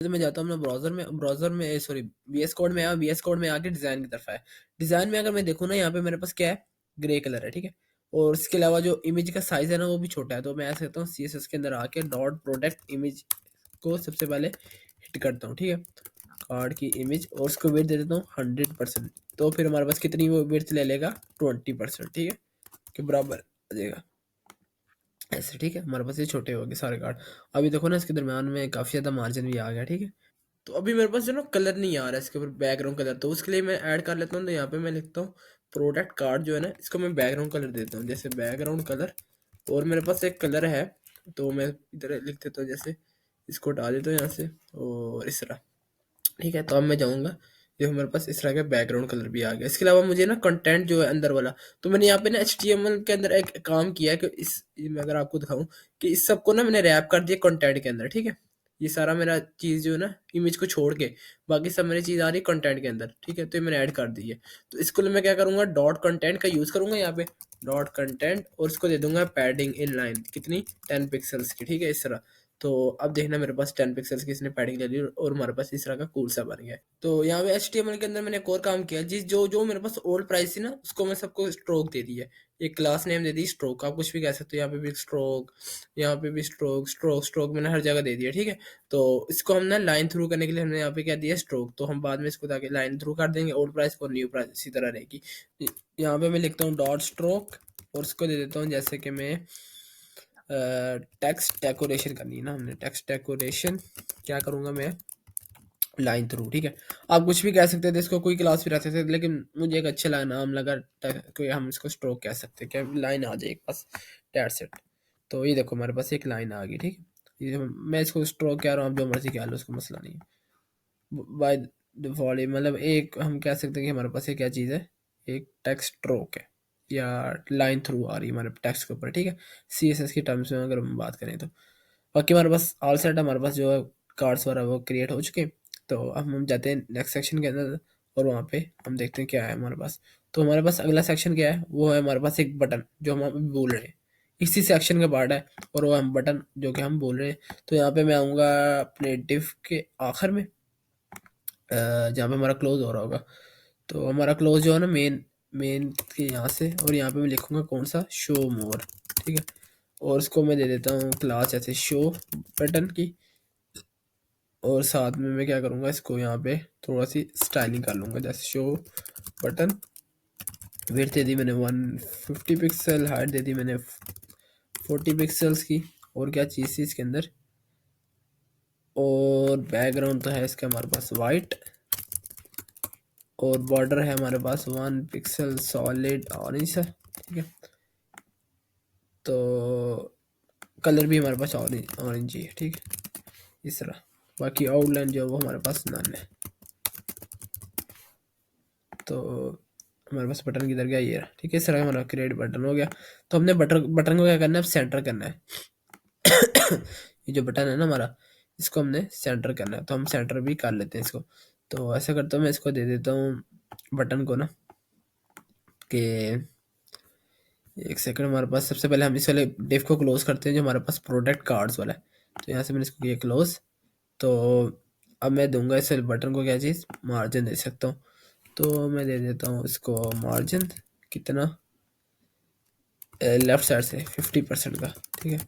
तो मैं जाता हूँ अपना ब्राउजर में सॉरी VS कोड में आया, VS कोड में आके डिज़ाइन की तरफ आया। डिज़ाइन में अगर मैं देखूँ ना, यहाँ पे मेरे पास क्या है, ग्रे कलर है, ठीक है। और इसके अलावा जो इमेज का साइज़ है ना, वो भी छोटा है। तो मैं ऐसा करता हूँ, CSS के अंदर आके डॉट प्रोडक्ट इमेज को सबसे पहले हिट करता हूँ, ठीक है, कार्ड की इमेज, और उसको वेट दे देता हूँ 100%। तो फिर हमारे पास कितनी वो वेट ले लेगा, 20%, ठीक है, के बराबर आ जाएगा ऐसे, ठीक है। हमारे पास ये छोटे हो गए सारे कार्ड। अभी देखो ना, इसके दरम्यान में काफ़ी ज़्यादा मार्जिन भी आ गया, ठीक है। तो अभी मेरे पास जो ना कलर नहीं आ रहा है इसके ऊपर, बैकग्राउंड कलर, तो उसके लिए मैं ऐड कर लेता हूँ। तो यहाँ पे मैं लिखता हूँ प्रोडक्ट कार्ड जो है ना, इसको मैं बैकग्राउंड कलर देता हूँ, जैसे बैकग्राउंड कलर। और मेरे पास एक कलर है, तो मैं इधर लिख देता हूँ, जैसे इसको हटा देता हूँ यहाँ से, और इस तरह, ठीक है। तो अब मैं जाऊँगा, देखो मेरे पास इस तरह का बैकग्राउंड कलर भी आ गया। इसके अलावा मुझे ना कंटेंट जो है अंदर वाला, तो मैंने यहाँ पे ना HTML के अंदर एक काम किया है कि मैं अगर आपको दिखाऊं कि इस सबको ना मैंने रैप कर दिया कंटेंट के अंदर, ठीक है। ये सारा मेरा चीज़ जो है ना, इमेज को छोड़ के बाकी सब मेरी चीज़ आ रही है कंटेंट के अंदर, ठीक है। तो ये मैंने ऐड कर दी है। तो इसको मैं क्या करूँगा, डॉट कंटेंट का यूज़ करूँगा यहाँ पे, डॉट कंटेंट, और इसको दे दूंगा पैडिंग इन लाइन कितनी, 10 पिक्सल्स की, ठीक है, इस तरह। तो अब देखना मेरे पास 10 पिक्सल्स की इसने पैडिंग ले ली और हमारे पास इस तरह का कूल सा बन गया है। तो यहाँ पे HTML के अंदर मैंने एक और काम किया, जिस जो जो मेरे पास ओल्ड प्राइस थी ना उसको मैं सबको स्ट्रोक दे दी है। एक क्लास नेम दे दी स्ट्रोक, आप कुछ भी कह सकते हो, यहाँ पे भी स्ट्रोक, यहाँ पे भी स्ट्रोक, स्ट्रोक स्ट्रोक मैंने हर जगह दे दिया, ठीक है। तो इसको हम ना लाइन थ्रू करने के लिए हमने यहाँ पे क्या दिया स्ट्रोक, तो हम बाद में इसको ताकि लाइन थ्रू कर देंगे ओल्ड प्राइस को, न्यू प्राइस इसी तरह रहेगी। यहाँ पे मैं लिखता हूँ डॉट स्ट्रोक और उसको दे देता हूँ जैसे कि मैं टेक्स्ट डेकोरेशन करनी है ना हमने, टेक्स्ट डेकोरेशन क्या करूँगा मैं लाइन थ्रू, ठीक है। आप कुछ भी कह सकते थे इसको, कोई क्लास भी रख सकते थे, लेकिन मुझे एक अच्छा नाम लगा कोई, हम इसको स्ट्रोक कह सकते हैं, क्या लाइन आ जाए एक पास, डेट्स इट। तो ये देखो हमारे पास एक लाइन आ गई, ठीक है। ये मैं इसको स्ट्रोक कह रहा हूँ, आप जो मर्जी कह लो, उसको मसला नहीं है। बाय डिफॉल्ट मतलब एक हम कह सकते हैं कि हमारे पास ये क्या चीज़ है, एक टेक्स्ट स्ट्रोक है या लाइन थ्रू आ रही है हमारे टेक्स्ट के ऊपर, ठीक है। CSS की टर्म्स में अगर हम बात करें तो बाकी हमारे पास ऑल सेट, हमारे पास जो है कार्ड्स वगैरह वो क्रिएट हो चुके हैं। तो अब हम जाते हैं नेक्स्ट सेक्शन के अंदर और वहाँ पे हम देखते हैं क्या है हमारे पास। तो हमारे पास अगला सेक्शन क्या है, वो है हमारे पास एक बटन जो हम अभी बोल रहे हैं, इसी सेक्शन का पार्ट है, और वो हम बटन जो कि हम बोल रहे हैं। तो यहाँ पे मैं आऊँगा अपने डिव के आखिर में, जहाँ पे हमारा क्लोज हो रहा होगा। तो हमारा क्लोज जो है ना मेन मेन के यहाँ से, और यहाँ पे मैं लिखूँगा कौन सा, शो मोर, ठीक है। और इसको मैं दे देता हूँ क्लास ऐसे शो बटन की, और साथ में मैं क्या करूँगा, इसको यहाँ पे थोड़ा सी स्टाइलिंग कर लूँगा, जैसे शो बटन, विड्थ दे दी मैंने 150 पिक्सल, हाइट दे दी मैंने 40 पिक्सल्स की, और क्या चीज़ थी इसके अंदर, और बैकग्राउंड तो है इसका हमारे पास वाइट, और बॉर्डर है हमारे पास 1 पिक्सल सॉलिड ऑरेंज है, ठीक है। तो कलर भी हमारे पास ऑरेंज ऑरेंज ही है, ठीक है, इस तरह। बाकी आउटलाइन जो है वो हमारे पास नन है। तो हमारे पास बटन किधर गया, ये रहा, ठीक है। इस तरह हमारा क्रिएट बटन हो गया। तो हमने बटन बटन को क्या करना है, अब सेंटर करना है। ये जो बटन है ना हमारा, इसको हमने सेंटर करना है, तो हम सेंटर भी कर लेते हैं इसको। तो ऐसा करता हूँ मैं, इसको दे देता हूँ बटन को ना कि एक सेकंड, हमारे पास सबसे पहले हम इस वाले डिव को क्लोज करते हैं जो हमारे पास प्रोडक्ट कार्ड्स वाला है। तो यहाँ से मैंने इसको किया क्लोज। तो अब मैं दूंगा इस वाले बटन को क्या चीज़, मार्जिन दे सकता हूँ। तो मैं दे देता हूँ इसको मार्जिन कितना, लेफ्ट साइड से 50% का, ठीक है।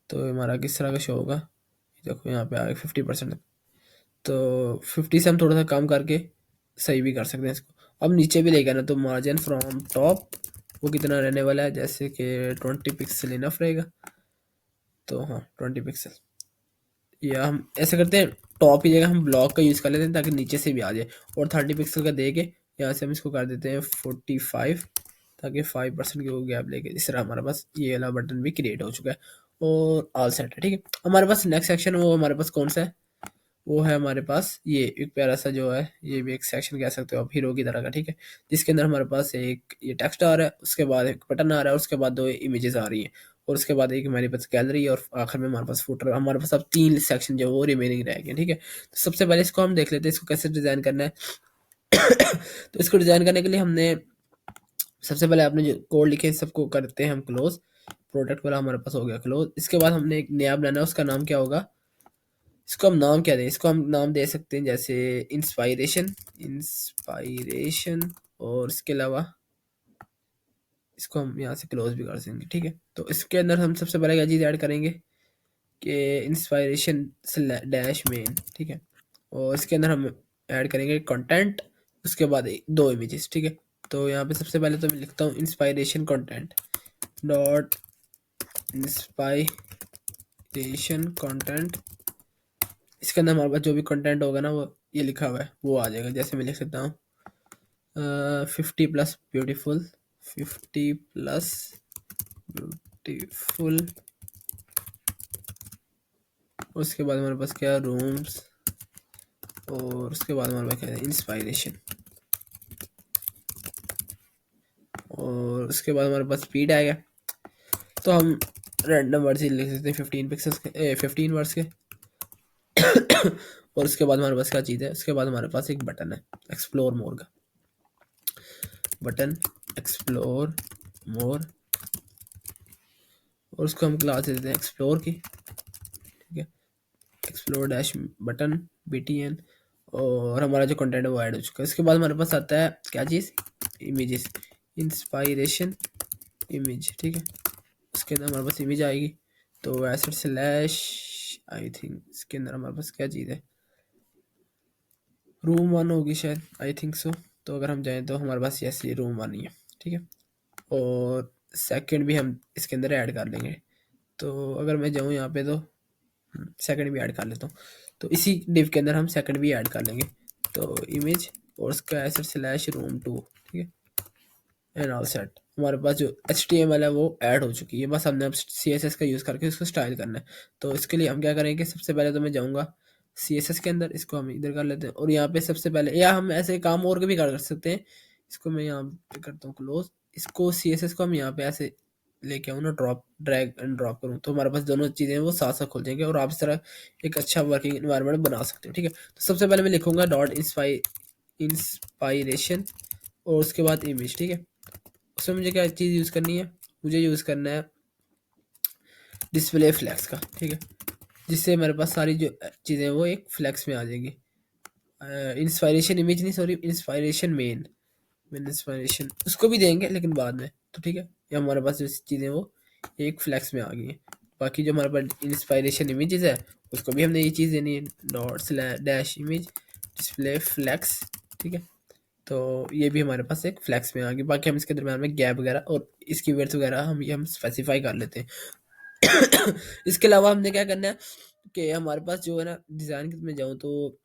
तो हमारा किस तरह का शो होगा, देखो यहाँ पे आ गया 50%। तो 50 से हम थोड़ा सा कम करके सही भी कर सकते हैं इसको। अब नीचे भी लेगा ना, तो मार्जिन फ्रॉम टॉप वो कितना रहने वाला है, जैसे कि 20 पिक्सल इनफ रहेगा। तो हाँ 20 पिक्सल, या हम ऐसे करते हैं टॉप की जगह हम ब्लॉक का यूज़ कर लेते हैं ताकि नीचे से भी आ जाए, और 30 पिक्सल का दे के यहाँ से हम इसको कर देते हैं 45, ताकि 5% की वो गैप लेके इस तरह हमारे पास ये वाला बटन भी क्रिएट हो चुका है और ऑल सेट है, ठीक है। हमारे पास नेक्स्ट सेक्शन वो हमारे पास कौन सा है, वो है हमारे पास ये एक प्यारा सा जो है, ये भी एक सेक्शन कह सकते हो आप हीरो की तरह का, ठीक है। जिसके अंदर हमारे पास एक ये टेक्स्ट आ रहा है, उसके बाद एक बटन आ रहा है, उसके बाद 2 इमेजेस आ रही हैं, और उसके बाद एक हमारे पास गैलरी है, और आखिर में हमारे पास फुटर। हमारे पास अब 3 सेक्शन जो है वो रिमेनिंग रह गए, ठीक है। तो सबसे पहले इसको हम देख लेते हैं इसको कैसे डिज़ाइन करना है। तो इसको डिज़ाइन करने के लिए हमने सबसे पहले आपने जो कोड लिखे सबको करते हैं हम क्लोज, प्रोडक्ट वाला हमारे पास हो गया क्लोज। इसके बाद हमने एक नया बनाना है, उसका नाम क्या होगा, इसको हम नाम क्या दें, इसको हम नाम दे सकते हैं जैसे इंस्पायरेशन, इंस्पायरेशन, और इसके अलावा इसको हम यहाँ से क्लोज भी कर देंगे, ठीक है। तो इसके अंदर हम सबसे पहले क्या चीज़ ऐड करेंगे कि इंस्पायरेशन डैश मेन, ठीक है। और इसके अंदर हम ऐड करेंगे कंटेंट, उसके बाद 2 इमेजेस, ठीक है। तो यहाँ पे सबसे पहले तो मैं लिखता हूँ inspiration content dot inspiration content. इसके अंदर हमारे पास जो भी कंटेंट होगा ना वो ये लिखा हुआ है वो आ जाएगा। जैसे मैं लिख सकता हूँ 50+ ब्यूटीफुल, 50+ ब्यूटीफुल, उसके बाद हमारे पास क्या रूम्स, और उसके बाद हमारे पास क्या है इंस्पायरेशन, और उसके बाद हमारे पास स्पीड आएगा। तो हम रैंडम वर्ड्स ही लिख सकते हैं 15 पिक्सल्स के 15 वर्ड्स के। और उसके बाद हमारे पास क्या चीज़ है, उसके बाद हमारे पास एक बटन है एक्सप्लोर मोर का, बटन एक्सप्लोर मोर, और उसको हम क्लास दे देते हैं एक्सप्लोर की, ठीक है। एक्सप्लोर डैश बटन BTN, और हमारा जो कंटेंट है वो ऐड हो चुका है। इसके बाद हमारे पास आता है क्या चीज़, इमेजेस, इंस्पायरेशन इमेज, ठीक है। उसके अंदर हमारे पास इमेज आएगी, तो एसेट स्लैश आई थिंक इसके अंदर हमारे पास क्या चीज़ है, रूम 1 होगी शायद, आई थिंक सो। तो अगर हम जाएँ तो हमारे पास ये रूम 1 ही है, ठीक है। और सेकंड भी हम इसके अंदर ऐड कर लेंगे। तो अगर मैं जाऊँ यहाँ पे तो सेकंड भी ऐड कर लेता हूँ। तो इसी डिव के अंदर हम सेकंड भी ऐड कर लेंगे। तो इमेज और उसका एसेट स्लैश रूम 2, ठीक है, एंड ऑल सेट। हमारे पास जो HTML है वो ऐड हो चुकी है, बस हमने अब CSS का यूज़ करके उसको स्टाइल करना है। तो इसके लिए हम क्या करेंगे, सबसे पहले तो मैं जाऊँगा CSS के अंदर, इसको हम इधर कर लेते हैं, और यहाँ पे सबसे पहले, या हम ऐसे काम और भी कर सकते हैं। इसको मैं यहाँ पे करता हूँ क्लोज, इसको CSS को हम यहाँ पे ऐसे लेके आऊँ ना, ड्रॉप ड्रैग एंड ड्रॉप करूँ, तो हमारे पास दोनों चीज़ें वो साथ साथ खुल जाएंगे और आप इस तरह एक अच्छा वर्किंग इन्वायरमेंट बना सकते हो, ठीक है। तो सबसे पहले मैं लिखूंगा डॉट इंस्पायरेशन और उसके बाद इमेज, ठीक है। उसमें मुझे क्या चीज़ यूज़ करनी है, मुझे यूज़ करना है डिस्प्ले फ्लैक्स का, ठीक है, जिससे हमारे पास सारी जो चीज़ें वो एक फ्लैक्स में आ जाएंगी। इंस्पायरेशन इमेज नहीं, सॉरी, इंस्पायरेशन मेन इंस्पायरेशन उसको भी देंगे लेकिन बाद में, तो ठीक है। ये हमारे पास जो चीज़ें वो एक फ्लैक्स में आ गई हैं। बाकी जो हमारे पास इंस्पायरेशन इमेजेस है उसको भी हमने ये चीज़ देनी है, dot slash dash image display flex, ठीक है। तो ये भी हमारे पास एक फ्लैक्स में आ गई। बाकी हम इसके दरम्यान में गैप वगैरह और इसकी विड्थ वगैरह हम स्पेसिफाई कर लेते हैं। इसके अलावा हमने क्या करना है कि हमारे पास जो है ना, डिज़ाइन में जाऊँ तो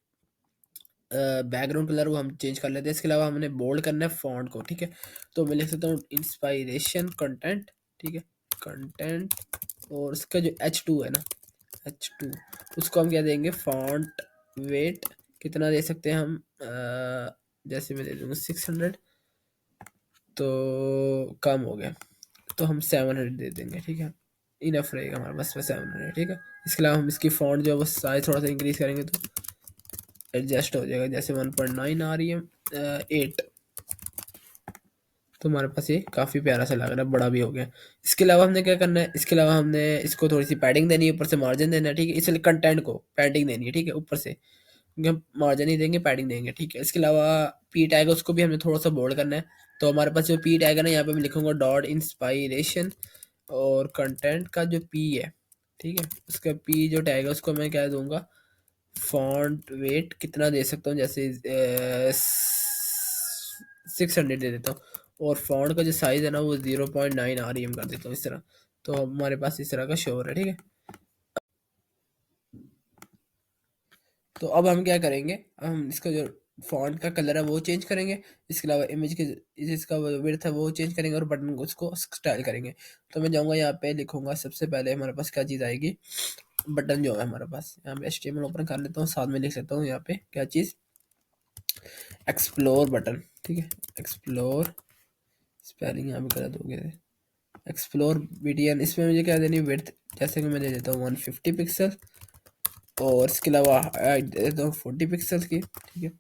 बैकग्राउंड कलर वो हम चेंज कर लेते हैं। इसके अलावा हमने बोल्ड करना है फॉन्ट को, ठीक है। तो मैं लिख सकता हूँ इंस्पायरेशन कंटेंट, ठीक है, कंटेंट, और उसका जो H2 है ना, H2, उसको हम क्या देंगे, फॉन्ट वेट कितना दे सकते हैं हम, जैसे मैं दे दूँगा 600, तो कम हो गया, तो हम 700 दे देंगे, ठीक है। इनफ रहेगा हमारे पास 700, ठीक है। इसके अलावा हम इसकी फॉन्ट जो है वो साइज थोड़ा सा इंक्रीज करेंगे तो एडजस्ट हो जाएगा, जैसे 1.9 आ रही है, 8, तो हमारे पास ये काफ़ी प्यारा सा लग रहा है, बड़ा भी हो गया। इसके अलावा हमने क्या करना है, इसके अलावा हमने इसको थोड़ी सी पैडिंग देनी है, ऊपर से मार्जिन देना है, ठीक है। इसलिए कंटेंट को पैडिंग देनी है, ठीक है, ऊपर से, क्योंकि हम मार्जिन ही देंगे, पैडिंग देंगे, ठीक है। इसके अलावा P टैग है उसको भी हमने थोड़ा सा बोल्ड करना है। तो हमारे पास जो P टैग है ना, यहाँ पे मैं लिखूंगा डॉट इंस्पायरेशन और कंटेंट का जो P है, ठीक है, उसका P जो टैग है उसको मैं क्या दूंगा, फॉन्ट वेट कितना दे सकता हूँ, जैसे 600 दे देता हूँ, और फॉन्ट का जो साइज़ है ना वो 0.9 REM कर देता हूँ, इस तरह। तो हमारे पास इस तरह का शोर है, ठीक है। तो अब हम क्या करेंगे, हम इसका जो फॉन्ट का कलर है वो चेंज करेंगे। इसके अलावा इमेज के जिसका विड्थ है वो चेंज करेंगे, और बटन को उसको स्टाइल करेंगे। तो मैं जाऊँगा यहाँ पे लिखूंगा, सबसे पहले हमारे पास क्या चीज़ आएगी, बटन जो है हमारे पास, यहाँ पे HTML ओपन कर लेता हूँ, साथ में लिख सकता हूँ यहाँ पे क्या चीज़, एक्सप्लोर बटन, ठीक है, एक्सप्लोर, स्पेलिंग यहाँ पे गलत हो गया है, एक्सप्लोर BTN। इसमें मुझे क्या देनी, विड्थ जैसे कि मैं दे देता हूँ 150 पिक्सल, और इसके अलावा हाइट दे देता हूँ 40 पिक्सल की, ठीक है।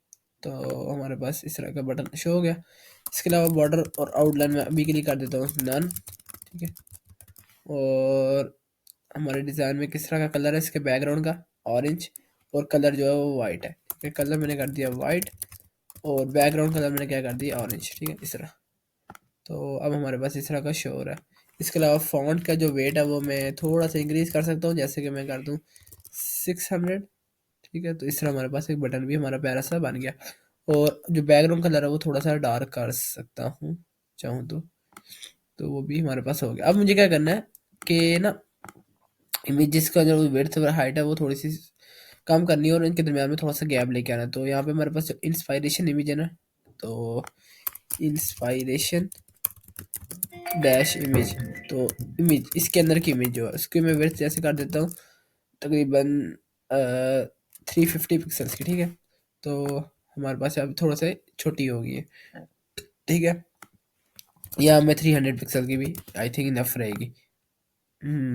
तो हमारे पास इस तरह का बटन शो हो गया। इसके अलावा बॉर्डर और आउटलाइन में अभी के लिए कर देता हूँ नन, ठीक है। और हमारे डिज़ाइन में किस तरह का कलर है, इसके बैकग्राउंड का ऑरेंज, और कलर जो है वो वाइट है, ठीक है। कलर मैंने कर दिया वाइट, और बैकग्राउंड कलर मैंने क्या कर दिया, ऑरेंज, ठीक है, इस तरह। तो अब हमारे पास इस तरह का शो हो रहा है। इसके अलावा फॉन्ट का जो वेट है वो मैं थोड़ा सा इंक्रीज कर सकता हूँ, जैसे कि मैं कर दूँ 600, ठीक है। तो इस तरह हमारे पास एक बटन भी हमारा प्यारा सा बन गया। और जो बैकग्राउंड कलर है वो थोड़ा सा डार्क कर सकता हूँ चाहूँ तो वो भी हमारे पास हो गया। अब मुझे क्या करना है कि ना, इमेजेस का जो विड्थ और हाइट है वो थोड़ी सी कम करनी है, और इनके दरमियान में थोड़ा सा गैप लेके आना है। तो यहाँ पे हमारे पास जो इंस्पायरेशन इमेज है ना, तो इंस्पायरेशन डैश इमेज, तो इमेज इसके अंदर की इमेज जो है उसकी मैं विड्थ जैसे कर देता हूँ तकरीबन 350 पिक्सल्स की, ठीक है। तो हमारे पास अब थोड़ा सा छोटी हो गई है, ठीक है। या मैं 300 पिक्सल की भी आई थिंक इनफ रहेगी।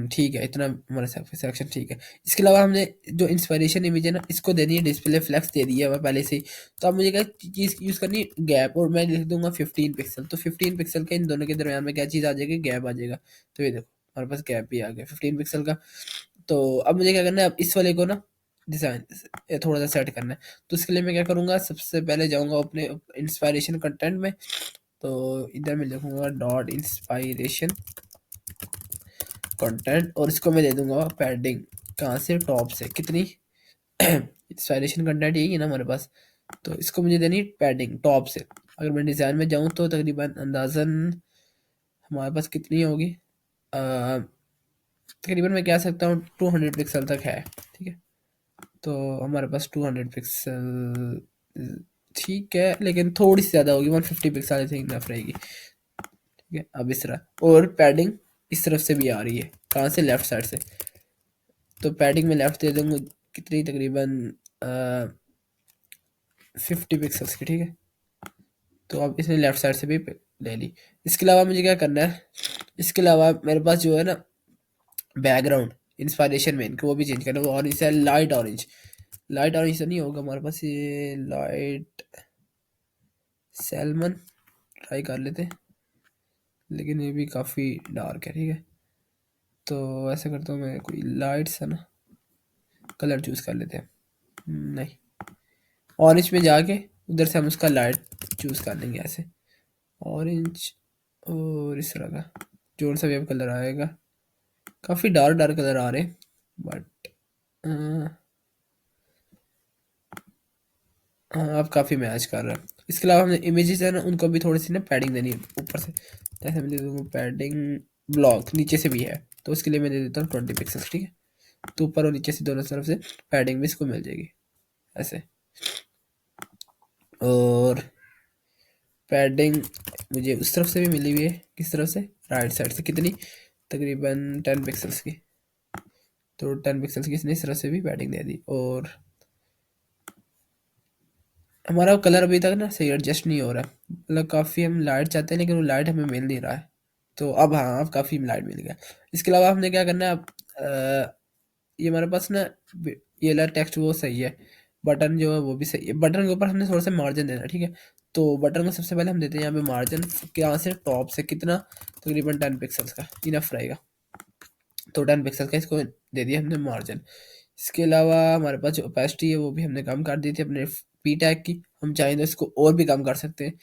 ठीक है, इतना हमारा सिलेक्शन ठीक है। इसके अलावा हमने जो इंस्पायरेशन इमेज है ना, इसको देनी है डिस्प्ले फ्लैक्स दे दी है हमें पहले से ही। तो अब मुझे क्या चीज़ यूज़ करनी है, गैप, और मैं लिख दूंगा 15 पिक्सल। तो 15 पिक्सल का इन दोनों के दरमियान में क्या चीज़ आ जाएगी, गैप आ जाएगा। तो ये देखो हमारे पास गैप भी आ गया 15 पिक्सल का। तो अब मुझे क्या करना है, अब इस वाले को ना डिज़ाइन थोड़ा सा सेट करना है। तो इसके लिए मैं क्या करूँगा, सबसे पहले जाऊँगा अपने इंस्पायरेशन कंटेंट में, तो इधर मैं लिखूँगा डॉट इंस्पायरेशन कंटेंट और इसको मैं दे दूँगा पैडिंग, कहाँ से, टॉप से, कितनी इंस्पायरेशन कंटेंट यही है ना हमारे पास, तो इसको मुझे देनी पैडिंग टॉप से। अगर मैं डिज़ाइन में जाऊँ तो तकरीबन अंदाज़न हमारे पास कितनी होगी, तकरीबन मैं कह सकता हूँ 200 पिक्सल तक है, ठीक है। तो हमारे पास 200 पिक्सल ठीक है, लेकिन थोड़ी सी ज़्यादा होगी, 150 पिक्सल आई थिंक इनफ रहेगी, ठीक है। अब इस तरह, और पैडिंग इस तरफ से भी आ रही है, कहाँ से, लेफ्ट साइड से, तो पैडिंग में लेफ्ट दे दूँगा कितनी, तकरीबन 50 पिक्सल्स की, ठीक है। तो अब इसने लेफ्ट साइड से भी ले ली। इसके अलावा मुझे क्या करना है, इसके अलावा मेरे पास जो है ना बैकग्राउंड इंस्पायरेशन में इनको वो भी चेंज करना है, वो ऑरेंज है, लाइट ऑरेंज, लाइट ऑरेंज तो नहीं होगा हमारे पास, ये लाइट सैल्मन ट्राई कर लेते हैं, लेकिन ये भी काफ़ी डार्क है, ठीक है। तो ऐसा करता हूँ मैं, कोई लाइट सा ना कलर चूज़ कर लेते हैं, नहीं, ऑरेंज में जाके उधर से हम उसका लाइट चूज़ कर लेंगे, ऐसे ऑरेंज, और इस तरह का जोन सा भी अब कलर आएगा, काफ़ी डार्क डार्क कलर आ रहे हैं, बट हाँ अब काफ़ी मैच कर रहा है। इसके अलावा हमने इमेजेस है ना, उनको भी थोड़ी सी ना पैडिंग देनी है ऊपर से, जैसे मैं दे दूँगा पैडिंग ब्लॉक, नीचे से भी है, तो उसके लिए मैं दे देता हूँ 20 पिक्सल्स, ठीक है। तो ऊपर और नीचे से दोनों तरफ से पैडिंग भी इसको मिल जाएगी ऐसे। और पैडिंग मुझे उस तरफ से भी मिली हुई है, किस तरफ से, राइट साइड से, कितनी, तकरीबन 10 पिक्सल्स की, तो 10 पिक्सल्स की इसने इस तरफ से भी पैडिंग दे दी। और हमारा कलर अभी तक ना सही एडजस्ट नहीं हो रहा है, मतलब काफ़ी हम लाइट चाहते हैं लेकिन वो लाइट हमें मिल नहीं रहा है, तो अब हाँ अब काफ़ी लाइट मिल गया। इसके अलावा हमने क्या करना है अब, ये हमारे पास ना ये वाला टेक्स्ट वो सही है, बटन जो है वो भी सही है, बटन के ऊपर हमने थोड़ा सा मार्जिन देना है, ठीक है। तो बटन को सबसे पहले हम देते हैं यहाँ पे मार्जिन, यहाँ से टॉप से कितना, तकरीबन 10 पिक्सल्स का इनफ रहेगा, तो 10 पिक्सल का इसको दे दिया हमने मार्जिन। इसके अलावा हमारे पास जो ओपेसिटी है वो भी हमने कम कर दी थी अपने पी टैग की, हम चाहें तो इसको और भी कम कर सकते हैं,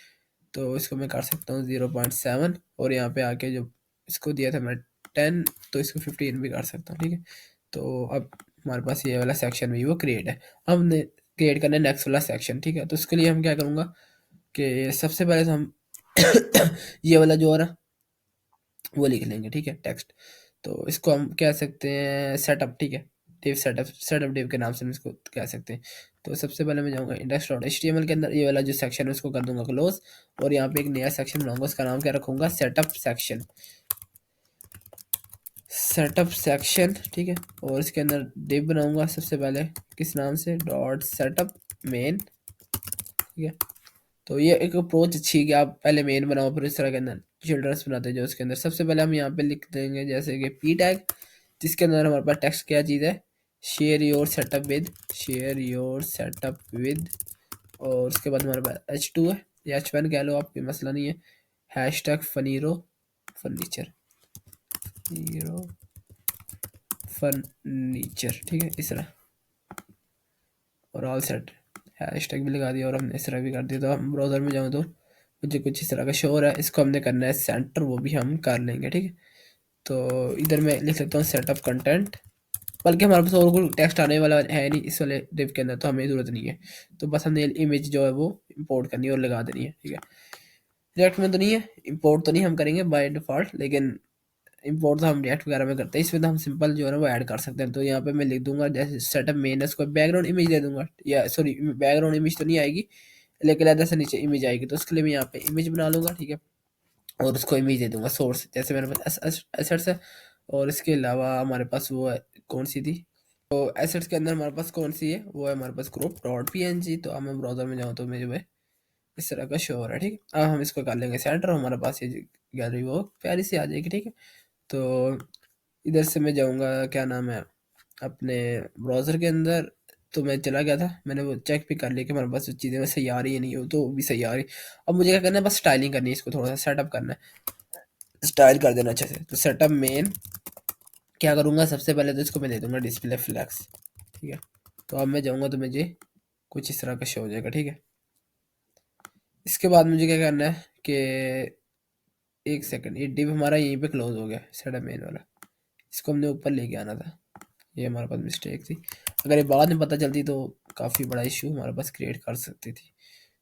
तो इसको मैं कर सकता हूँ 0.7, और यहाँ पे आके जो इसको दिया था मैं 10, तो इसको 15 भी कर सकता हूँ, ठीक है। तो अब हमारे पास ये वाला सेक्शन भी वो क्रिएट है। अब हमने क्रिएट करना है नेक्स्ट वाला सेक्शन, ठीक है। तो इसके लिए हम क्या करूँगा कि सबसे पहले तो हम ये वाला जो है ना वो लिख लेंगे, ठीक है, टेक्स्ट। तो इसको हम कह सकते हैं सेटअप, ठीक है, डिव सेटअप, सेटअप डिव के नाम से हम इसको कह सकते हैं। तो सबसे पहले मैं जाऊँगा index.html के अंदर, ये वाला जो सेक्शन है उसको कर दूंगा क्लोज, और यहाँ पे एक नया सेक्शन बनाऊंगा, उसका नाम क्या रखूंगा, सेटअप सेक्शन, सेटअप सेक्शन, ठीक है। और इसके अंदर डिव बनाऊंगा सबसे पहले, किस नाम से, डॉट सेटअप मेन, ठीक है। तो ये एक अप्रोच अच्छी है कि आप पहले मेन बनाओ फिर इस तरह के अंदर चिल्ड्रंस बनाते हैं, जो उसके अंदर सबसे पहले हम यहाँ पे लिख देंगे जैसे कि पी टैग, जिसके अंदर हमारे पास टेक्स्ट क्या चीज़ है, share your setup with, share your setup with, और उसके बाद हमारे पास H2 है या H1 कह लो आप, कोई मसला नहीं है, हैश टैग फनीरो फर्नीचर, हीरो फर्नीचर, ठीक है, इस तरह, और ऑल सेट, हैशटैग भी लगा दिया और हमने इस तरह भी कर दिया। तो हम ब्राउज़र में जाऊँ तो मुझे कुछ इस तरह का शो हो रहा है, इसको हमने करना है सेंटर, वो भी हम कर लेंगे, ठीक है। तो इधर मैं लिख लेता हूँ सेटअप कंटेंट, बल्कि हमारे पास और कोई टेक्स्ट आने वाला है नहीं इस वाले डिव के अंदर, तो हमें ज़रूरत नहीं है, तो बस हमने इमेज जो है वो इंपोर्ट करनी है और लगा देनी है, ठीक है। रिएक्ट में तो नहीं है, इंपोर्ट तो नहीं हम करेंगे बाय डिफ़ॉल्ट, लेकिन इंपोर्ट तो हम रिएक्ट वगैरह में करते हैं, इसमें तो हम सिंपल जो है ना वो ऐड कर सकते हैं। तो यहाँ पे मैं लिख दूंगा जैसे सेटअप मेन है, उसको बैकग्राउंड इमेज दे दूंगा, या सॉरी बैकग्राउंड इमेज तो नहीं आएगी, लेकिन इधर से नीचे इमेज आएगी, तो उसके लिए मैं यहाँ पे इमेज बना लूँगा, ठीक है। और उसको इमेज दे दूंगा सोर्स, जैसे मेरे पास एसेट्स है, और इसके अलावा हमारे पास वो है, कौन सी थी, तो एसेट्स के अंदर हमारे पास कौन सी है, वो है हमारे पास ग्रुप डॉट png। तो अब मैं ब्राउजर में जाऊँ तो मुझे वो इस तरह का शो हो रहा है, ठीक है। अब हम इसको कर लेंगे सेंटर, हमारे पास ये गैलरी वो प्यारी सी आ जाएगी, ठीक है। तो इधर से मैं जाऊँगा, क्या नाम है, अपने ब्राउज़र के अंदर, तो मैं चला गया था, मैंने वो चेक भी कर लिया कि हमारे पास जो चीज़ें सही आ रही है नहीं, हो तो वो भी सही आ रही। अब मुझे क्या करना है, बस स्टाइलिंग करनी है, इसको थोड़ा सा सेटअप करना है, स्टाइल कर देना अच्छे से। तो सेटअप मेन क्या करूँगा, सबसे पहले तो इसको मैं दे दूँगा डिस्प्ले फ्लैक्स, ठीक है। तो अब मैं जाऊँगा तो मुझे कुछ इस तरह का शो हो जाएगा, ठीक है। इसके बाद मुझे क्या करना है कि एक सेकंड, ये डिव हमारा यहीं पे क्लोज हो गया, सेटअप मेन वाला, इसको हमने ऊपर लेके आना था, ये हमारे पास मिस्टेक थी। अगर ये बाद में पता चलती तो काफ़ी बड़ा इशू हमारे पास क्रिएट कर सकती थी।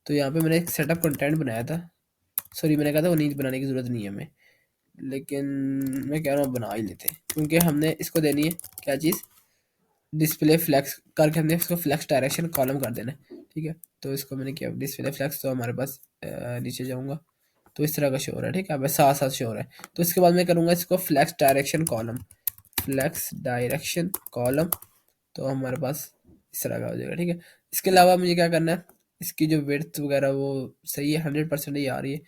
तो यहाँ पे मैंने एक सेटअप कंटेंट बनाया था, सॉरी मैंने कहा था वो नहीं बनाने की ज़रूरत नहीं है हमें, लेकिन मैं कह रहा हूँ बना ही लेते हैं, क्योंकि हमने इसको देनी है क्या चीज़, डिस्प्ले फ्लैक्स करके हमने इसको फ्लैक्स डायरेक्शन कॉलम कर देना है, ठीक है। तो इसको मैंने किया डिस्प्ले फ्लैक्स, तो हमारे पास नीचे जाऊँगा तो इस तरह का शो हो रहा है, ठीक है। अब साथ साथ शो हो रहा है, तो इसके बाद मैं करूँगा इसको flex direction column, flex direction column, तो हमारे पास इस तरह का हो जाएगा, ठीक है। इसके अलावा मुझे क्या करना है, इसकी जो विड्थ वगैरह वो सही है, 100% ही आ रही है।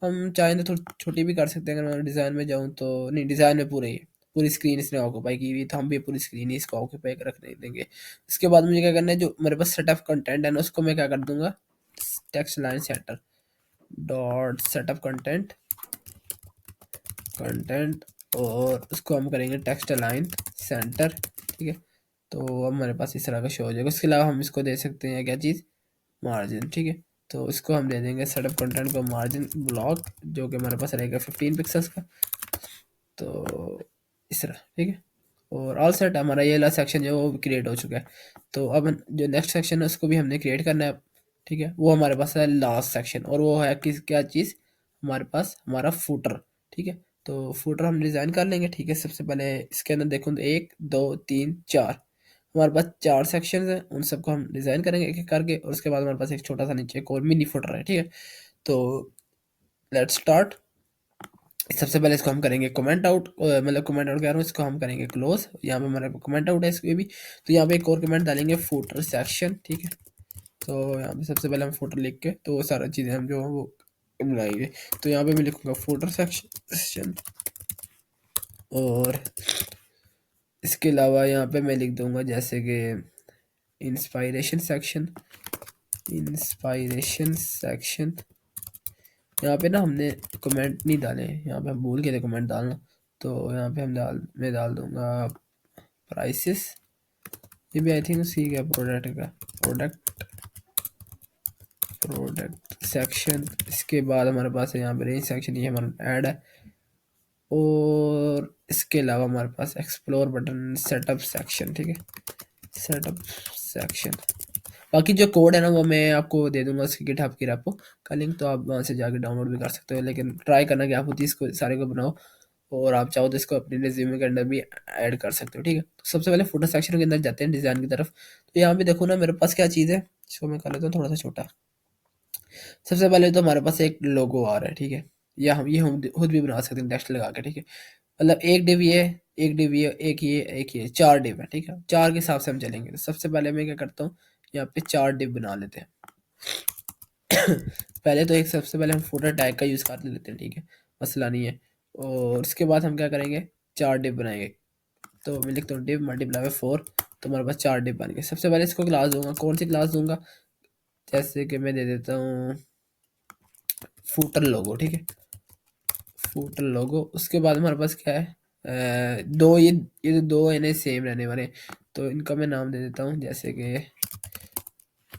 हम चाहें तो थोड़ी छोटी भी कर सकते हैं, अगर मैं डिज़ाइन में जाऊँ तो, नहीं डिज़ाइन में पूरे ही पूरी स्क्रीन इसने ऑक्यूपाई की हुई, तो हम भी पूरी स्क्रीन ही इसको ऑक्यूपाई कर रखने देंगे। इसके बाद मुझे क्या करना है, जो मेरे पास सेटअप कंटेंट है ना, उसको मैं क्या कर दूंगा, text line center dot setup content content, और उसको हम करेंगे टेक्स्ट लाइन सेंटर, ठीक है। तो अब हमारे पास इस तरह का शो हो जाएगा। उसके अलावा हम इसको दे सकते हैं क्या चीज़, मार्जिन, ठीक है। तो इसको हम दे देंगे सेटअप कंटेंट को मार्जिन ब्लॉक, जो कि हमारे पास रहेगा 15 पिक्सल्स का, तो इस तरह, ठीक है। और ऑल सेट, हमारा ये वाला सेक्शन जो है वो क्रिएट हो चुका है। तो अब जो नेक्स्ट सेक्शन है उसको भी हमने क्रिएट करना है, ठीक है। वो हमारे पास है लास्ट सेक्शन, और वो है किस क्या चीज़, हमारे पास हमारा फूटर, ठीक है। तो फूटर हम डिज़ाइन कर लेंगे, ठीक है। सबसे पहले इसके अंदर देखो तो 1 2 3 4 हमारे पास 4 सेक्शन हैं, उन सबको हम डिज़ाइन करेंगे एक एक करके, और उसके बाद हमारे पास एक छोटा सा नीचे एक और मिनी फुटर है, ठीक है। तो लेट्स स्टार्ट। सबसे पहले इसको हम करेंगे कमेंट आउट, मतलब कमेंट आउट कह रहा हूँ, इसको हम करेंगे क्लोज, यहाँ पे हमारा कमेंट आउट है इसके भी। तो यहाँ पे एक और कमेंट डालेंगे फुटर सेक्शन, ठीक है। तो यहाँ पे सबसे पहले हम फुटर लिख के तो वो सारी चीज़ें हम जो है वो बनाएंगे। तो यहाँ पे मैं लिखूँगा फुटर सेक्शन, और इसके अलावा यहाँ पे मैं लिख दूंगा जैसे कि इंस्पायरेशन सेक्शन, इंस्पायरेशन सेक्शन। यहाँ पे ना हमने कमेंट नहीं डाले, यहाँ पे हम भूल गए थे कमेंट डालना, तो यहाँ पे मैं डाल दूंगा प्राइसेस, ये भी आई थिंक उसी का प्रोडक्ट का प्रोडक्ट सेक्शन। इसके बाद हमारे पास है यहाँ पे रेंज सेक्शन, ये हमारा ऐड है, और इसके अलावा हमारे पास एक्सप्लोर बटन सेटअप सेक्शन, ठीक है, सेटअप सेक्शन। बाकी जो कोड है ना वो मैं आपको दे दूंगा उसकी गिटहब की रेपो का लिंक, तो आप वहाँ से जाके डाउनलोड भी कर सकते हो, लेकिन ट्राई करना कि आप खुद ही इसको सारे को बनाओ, और आप चाहो तो इसको अपने रिज्यूमे के अंदर भी ऐड कर सकते हो, ठीक है। तो सबसे पहले फोटो सेक्शन के अंदर जाते हैं डिज़ाइन की तरफ। तो यहाँ पे देखो ना मेरे पास क्या चीज़ है, इसको मैं कर लेता हूँ थोड़ा सा छोटा। सबसे पहले तो हमारे पास एक लोगो आ रहा है, ठीक है, या हम खुद भी बना सकते हैं टेक्स्ट लगा के, ठीक है। मतलब एक डिव ये, एक डिव ये, एक ये 4 डिव है, ठीक है। 4 के हिसाब से हम चलेंगे। तो सबसे पहले मैं क्या करता हूँ, यहाँ पे 4 डिव बना लेते हैं। पहले तो एक सबसे पहले हम फुटर टैग का यूज़ कर लेते हैं, ठीक है, मसला नहीं है। और उसके बाद हम क्या करेंगे, 4 डिव बनाएंगे। तो मैं लिखता हूँ डिव मल्टीप्लाई बाय 4, तो हमारे पास 4 डिव बन गए। सबसे पहले इसको क्लास दूंगा, कौन सी क्लास दूंगा, जैसे कि मैं दे देता हूँ फूटर लोगो, ठीक है, फूटर लोगो। उसके बाद हमारे पास क्या है, दो ये दो है ना सेम रहने वाले, तो इनका मैं नाम दे देता हूँ, जैसे कि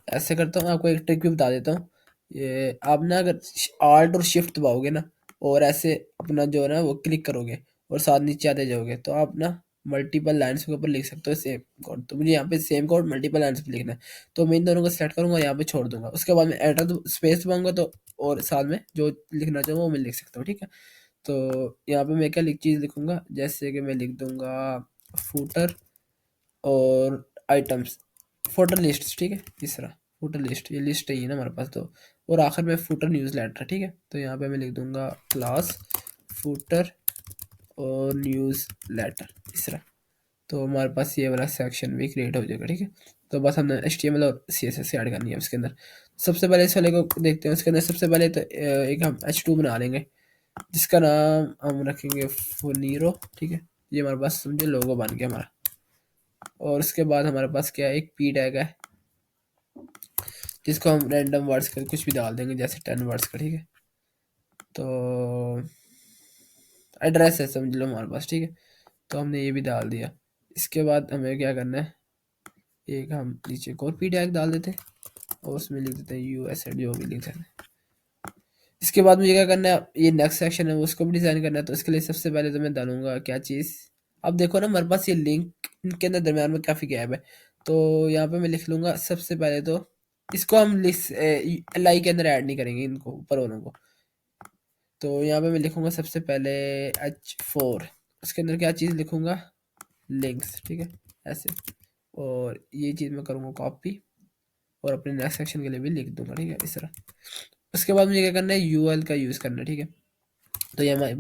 ऐसे करता हूँ। आपको एक ट्रिक भी बता देता हूँ, ये आप ना अगर आल्ट और शिफ्ट दबाओगे ना, और ऐसे अपना जो है ना वो क्लिक करोगे और साथ नीचे आते जाओगे, तो आप ना मल्टीपल लाइन्स के ऊपर लिख सकते हो सेम कोड। तो मुझे यहाँ पे सेम कोड मल्टीपल लाइन्स पे लिखना है, तो मैं इन दोनों को सेलेक्ट करूंगा, यहाँ पे छोड़ दूंगा। उसके बाद मैं एंटर स्पेस दबाऊंगा, तो और साथ में जो लिखना चाहूँगा वो मैं लिख सकता हूँ, ठीक है। तो यहाँ पे मैं क्या चीज़ लिखूंगा, जैसे कि मैं लिख दूंगा फूटर और आइटम्स, फुटर लिस्ट, ठीक है, तीसरा फुटर लिस्ट, ये लिस्ट ही है ना हमारे पास। तो और आखिर में फुटर न्यूज़ लेटर, ठीक है। तो यहाँ पे मैं लिख दूंगा क्लास फुटर और न्यूज़ लेटर, तीसरा। तो हमारे पास ये वाला सेक्शन भी क्रिएट हो जाएगा, ठीक है। तो बस हमने HTML और CSS ऐड करनी है उसके अंदर। सबसे पहले इस वाले को देखते हैं, उसके अंदर सबसे पहले तो एक हम H2 बना लेंगे, जिसका नाम हम रखेंगे फुनीरो, ठीक है। ये हमारे पास समझो लोगो बन गया हमारा। और उसके बाद हमारे पास क्या है, एक पी टैग है, जिसको हम रैंडम वर्ड्स का कुछ भी डाल देंगे, जैसे 10 वर्ड्स का, ठीक है। तो एड्रेस है समझ लो हमारे पास, ठीक है। तो हमने ये भी डाल दिया। इसके बाद हमें क्या करना है, एक हम नीचे एक और पी टैग डाल देते हैं और उसमें लिख देते हैं यूएस जो भी लिख देते हैं। इसके बाद मुझे क्या करना है, ये नेक्स्ट सेक्शन है उसको भी डिज़ाइन करना है। तो इसके लिए सबसे पहले तो मैं डालूंगा क्या चीज़, अब देखो ना हमारे पास ये लिंक इनके अंदर दरम्यान में काफ़ी गैप है। तो यहाँ पे मैं लिख लूँगा सबसे पहले तो इसको हम लिस्ट लाई के अंदर ऐड नहीं करेंगे इनको ऊपर वालों को। तो यहाँ पे मैं लिखूँगा सबसे पहले H4, उसके अंदर क्या चीज़ लिखूँगा, लिंक्स, ठीक है ऐसे। और ये चीज़ मैं करूँगा कॉपी और अपने नेक्स्ट सेक्शन के लिए भी लिख दूंगा, ठीक है इस तरह। उसके बाद मुझे क्या करना है, यूएल का यूज़ करना है, ठीक है। तो ये हमारे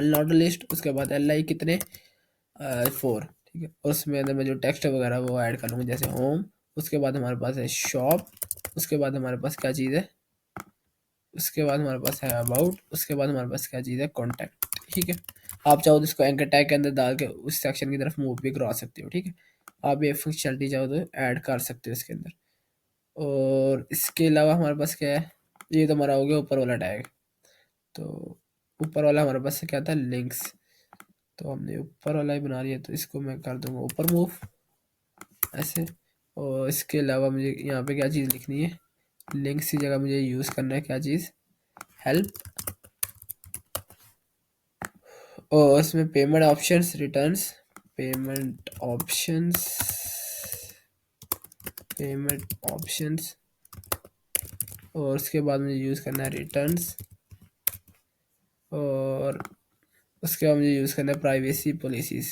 नॉट लिस्ट, उसके बाद एल आई कितने 4, ठीक है। और उसमें अंदर मैं जो टेक्स्ट वगैरह वो ऐड कर लूँगा, जैसे होम, उसके बाद हमारे पास है शॉप, उसके बाद हमारे पास क्या चीज़ है, उसके बाद हमारे पास है अबाउट, उसके बाद हमारे पास क्या चीज़ है, कॉन्टैक्ट, ठीक है। आप चाहो तो इसको एंकर टैग के अंदर डाल के उस सेक्शन की तरफ मूव भी करवा सकते हो, ठीक है। आप ये फंक्शनलिटी चाहो तो ऐड कर सकते हो इसके अंदर। और इसके अलावा हमारे पास क्या है, ये तो हमारा हो गया ऊपर वाला टैग। तो ऊपर वाला हमारे पास क्या था, लिंक्स। तो हमने ऊपर वाला ही बना लिया, तो इसको मैं कर दूंगा ऊपर मूव ऐसे। और इसके अलावा मुझे यहाँ पे क्या चीज़ लिखनी है, लिंक्स की जगह मुझे यूज़ करना है क्या चीज़, हेल्प। और इसमें payment options, returns, payment options, payment options. और उसके बाद मुझे यूज़ करना है रिटर्न्स। और उसके बाद मुझे यूज़ करना है प्राइवेसी पॉलिसीज़,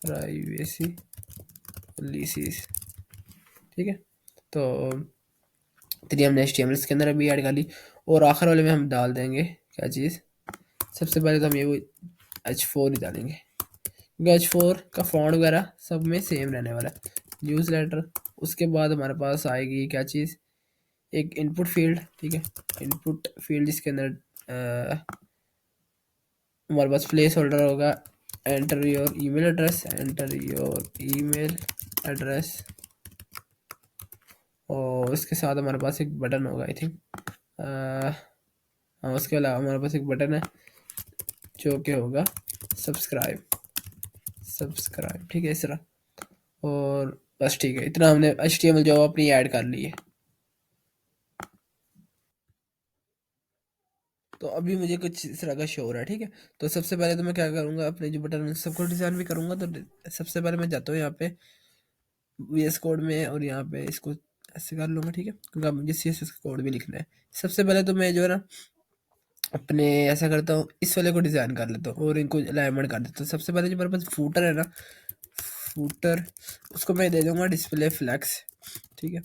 प्राइवेसी पॉलिसीज़, ठीक है। तो तेरी हमने HTML इसके अंदर अभी ऐड कर ली। और आखिर वाले में हम डाल देंगे क्या चीज़, सबसे पहले तो हम ये वो H4 ही डालेंगे, क्योंकि H4 का फॉन्ट वगैरह सब में सेम रहने वाला है। न्यूज़ लेटर, उसके बाद हमारे पास आएगी क्या चीज़, एक इनपुट फील्ड, ठीक है। इनपुट फील्ड जिसके अंदर हमारे पास प्लेस होल्डर होगा, enter your email address, enter your email address. और उसके साथ हमारे पास एक बटन होगा आई थिंक, हाँ उसके अलावा हमारे पास एक बटन है जो कि होगा सब्सक्राइब, सब्सक्राइब, ठीक है इस तरह। और बस ठीक है, इतना हमने HTML जो अपनी ऐड कर ली है। तो अभी मुझे कुछ इस तरह का शो हो रहा है, ठीक है। तो सबसे पहले तो मैं क्या करूँगा, अपने जो बटन सबको डिज़ाइन भी करूँगा। तो सबसे पहले मैं जाता हूँ यहाँ पे VS कोड में और यहाँ पे इसको ऐसे कर लूँगा, ठीक है, क्योंकि अब मुझे CSS का कोड भी लिखना है। सबसे पहले तो मैं जो है ना अपने ऐसा करता हूँ, इस वाले को डिज़ाइन कर लेता हूँ और इनको अलाइनमेंट कर देता हूँ। सबसे पहले जो मेरे पास फूटर है ना, फूटर, उसको मैं दे दूँगा डिस्प्ले फ्लैक्स, ठीक है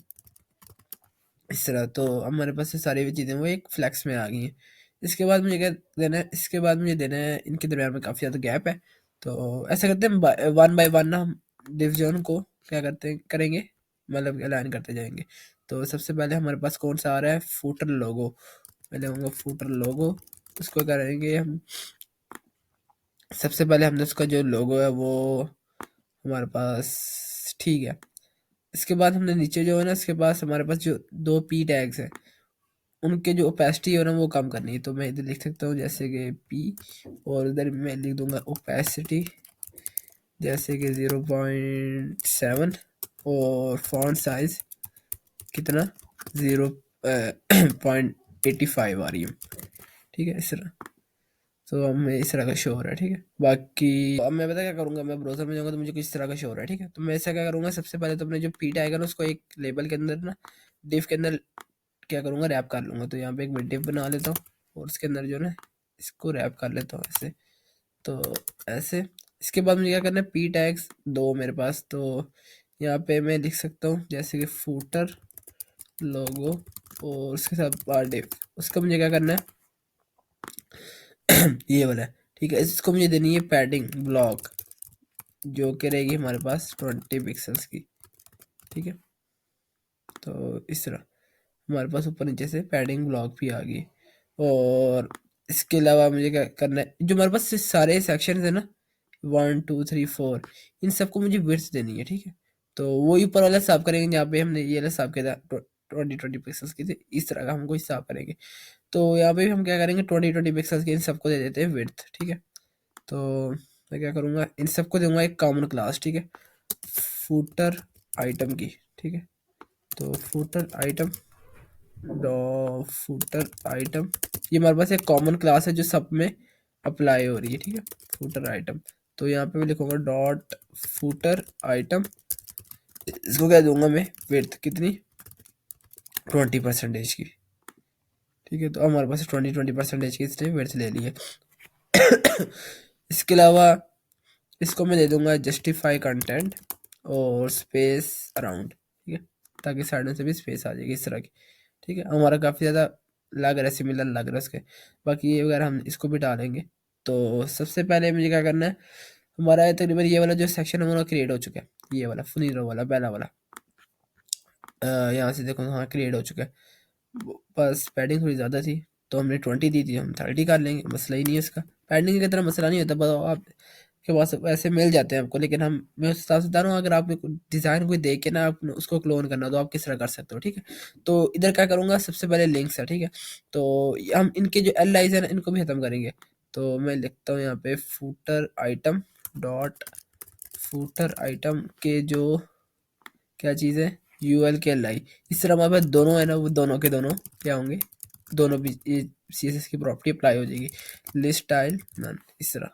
इस तरह। तो अब हमारे पास ये सारी चीज़ें वो एक फ्लैक्स में आ गई हैं। इसके बाद मुझे क्या देना है, इसके बाद मुझे देना है, इनके दरम्यान में काफ़ी ज़्यादा गैप है। तो ऐसा करते हैं वन बाय वन ना, हम डिवीजन को क्या करते हैं करेंगे, मतलब अलाइन करते जाएंगे। तो सबसे पहले हमारे पास कौन सा आ रहा है, फूटर लोगो, पहले होंगे फूटर लोगो, उसको करेंगे हम। सबसे पहले हमने उसका जो लोगो है वो हमारे पास, ठीक है। इसके बाद हमने नीचे जो है ना, इसके पास हमारे पास जो दो पी टैग्स हैं उनके जो ओपेसिटी है ना वो कम करनी है। तो मैं इधर लिख सकता हूँ जैसे कि पी, और इधर मैं लिख दूंगा ओपेसिटी जैसे कि 0.7, और फॉन्ट साइज कितना 0.85 आ रही है, ठीक है इस तरह। तो अब मैं इस तरह का शो हो रहा है, ठीक है। बाकी अब मैं पता क्या करूँगा, मैं ब्राउज़र में जाऊँगा तो मुझे कुछ इस तरह का शो हो रहा है, ठीक है। तो मैं ऐसा क्या करूँगा, सबसे पहले तो अपने जो पी टैग है ना उसको एक लेबल के अंदर ना, डिव के अंदर क्या करूँगा, रैप कर लूँगा। तो यहाँ पे एक मैं डिव बना लेता हूँ और उसके अंदर जो है ना इसको रैप कर लेता हूँ ऐसे। तो ऐसे इसके बाद मुझे क्या करना है, पी टैग्स दो मेरे पास। तो यहाँ पे मैं लिख सकता हूँ जैसे कि फूटर लोगो और उसके साथ डिव। उसका मुझे क्या करना है ये वाला है, ठीक है। इसको मुझे देनी है पैडिंग ब्लॉक जो कि रहेगी हमारे पास 20 पिक्सल्स की, ठीक है। तो इस तरह हमारे पास ऊपर नीचे से पैडिंग ब्लॉक भी आ गई। और इसके अलावा मुझे क्या करना है, जो हमारे पास ये सारे सेक्शन है ना 1 2 3 4, इन सबको मुझे विड्थ देनी है, ठीक है। तो वो ही ऊपर वाला हिसाब करेंगे जहाँ पे हमने ये वाला हिसाब किया था 20 पिक्सल्स की थी, इस तरह का हमको हिसाब करेंगे। तो यहाँ पे भी हम क्या करेंगे, 20 पिक्सल्स के इन सबको दे देते हैं विड्थ, ठीक है। तो मैं क्या करूँगा, इन सबको दूंगा एक कॉमन क्लास, ठीक है, फूटर आइटम की, ठीक है। तो फुटर आइटम फुटर आइटम, ये हमारे पास एक कॉमन क्लास है जो सब में अप्लाई हो रही है, ठीक है। फुटर आइटम, तो यहाँ पे मैं लिखूंगा डॉट फुटर आइटम, इसको क्या दूंगा मैं, विड्थ कितनी, 20% की, ठीक है। तो हमारे पास 20% की इसने विड्थ ले ली है। इसके अलावा इसको मैं दे दूंगा जस्टिफाई कंटेंट और स्पेस अराउंड, ठीक है, ताकि साइड में से भी स्पेस आ जाएगी इस तरह की, ठीक है। हमारा काफ़ी ज़्यादा लग रहा है, सिमिलर लग रहा है उसके। बाकी ये अगर हम इसको भी डालेंगे तो सबसे पहले मुझे क्या करना है, हमारा तकरीबन ये वाला जो सेक्शन हमारा क्रिएट हो चुका है, ये वाला फुनीरो वाला पहला वाला, यहाँ से देखो हाँ क्रिएट हो चुका है। बस पैडिंग थोड़ी ज़्यादा थी तो हमने 20 दी थी, हम 30 कर लेंगे, मसला ही नहीं है इसका। पैडिंग की तरह मसला नहीं होता, बताओ आप के पास वैसे मिल जाते हैं आपको, लेकिन हम मैं उस हिसाब से बता रहा हूँ, अगर आपने डिज़ाइन कोई देख के ना आप उसको क्लोन करना तो आप किस तरह कर सकते हो, ठीक है। तो इधर क्या करूँगा, सबसे पहले लिंक्स है, ठीक है। तो हम इनके जो एल आइज है ना इनको भी ख़त्म करेंगे। तो मैं लिखता हूँ यहाँ पे footer item dot footer item के जो क्या चीज़ है, यूएल के एल आई, इस तरह हमारे पास दोनों है ना, वो दोनों के दोनों क्या होंगे, दोनों भी सी एस एस की प्रॉपर्टी अप्लाई हो जाएगी, लिस्ट स्टाइल नन, इस तरह।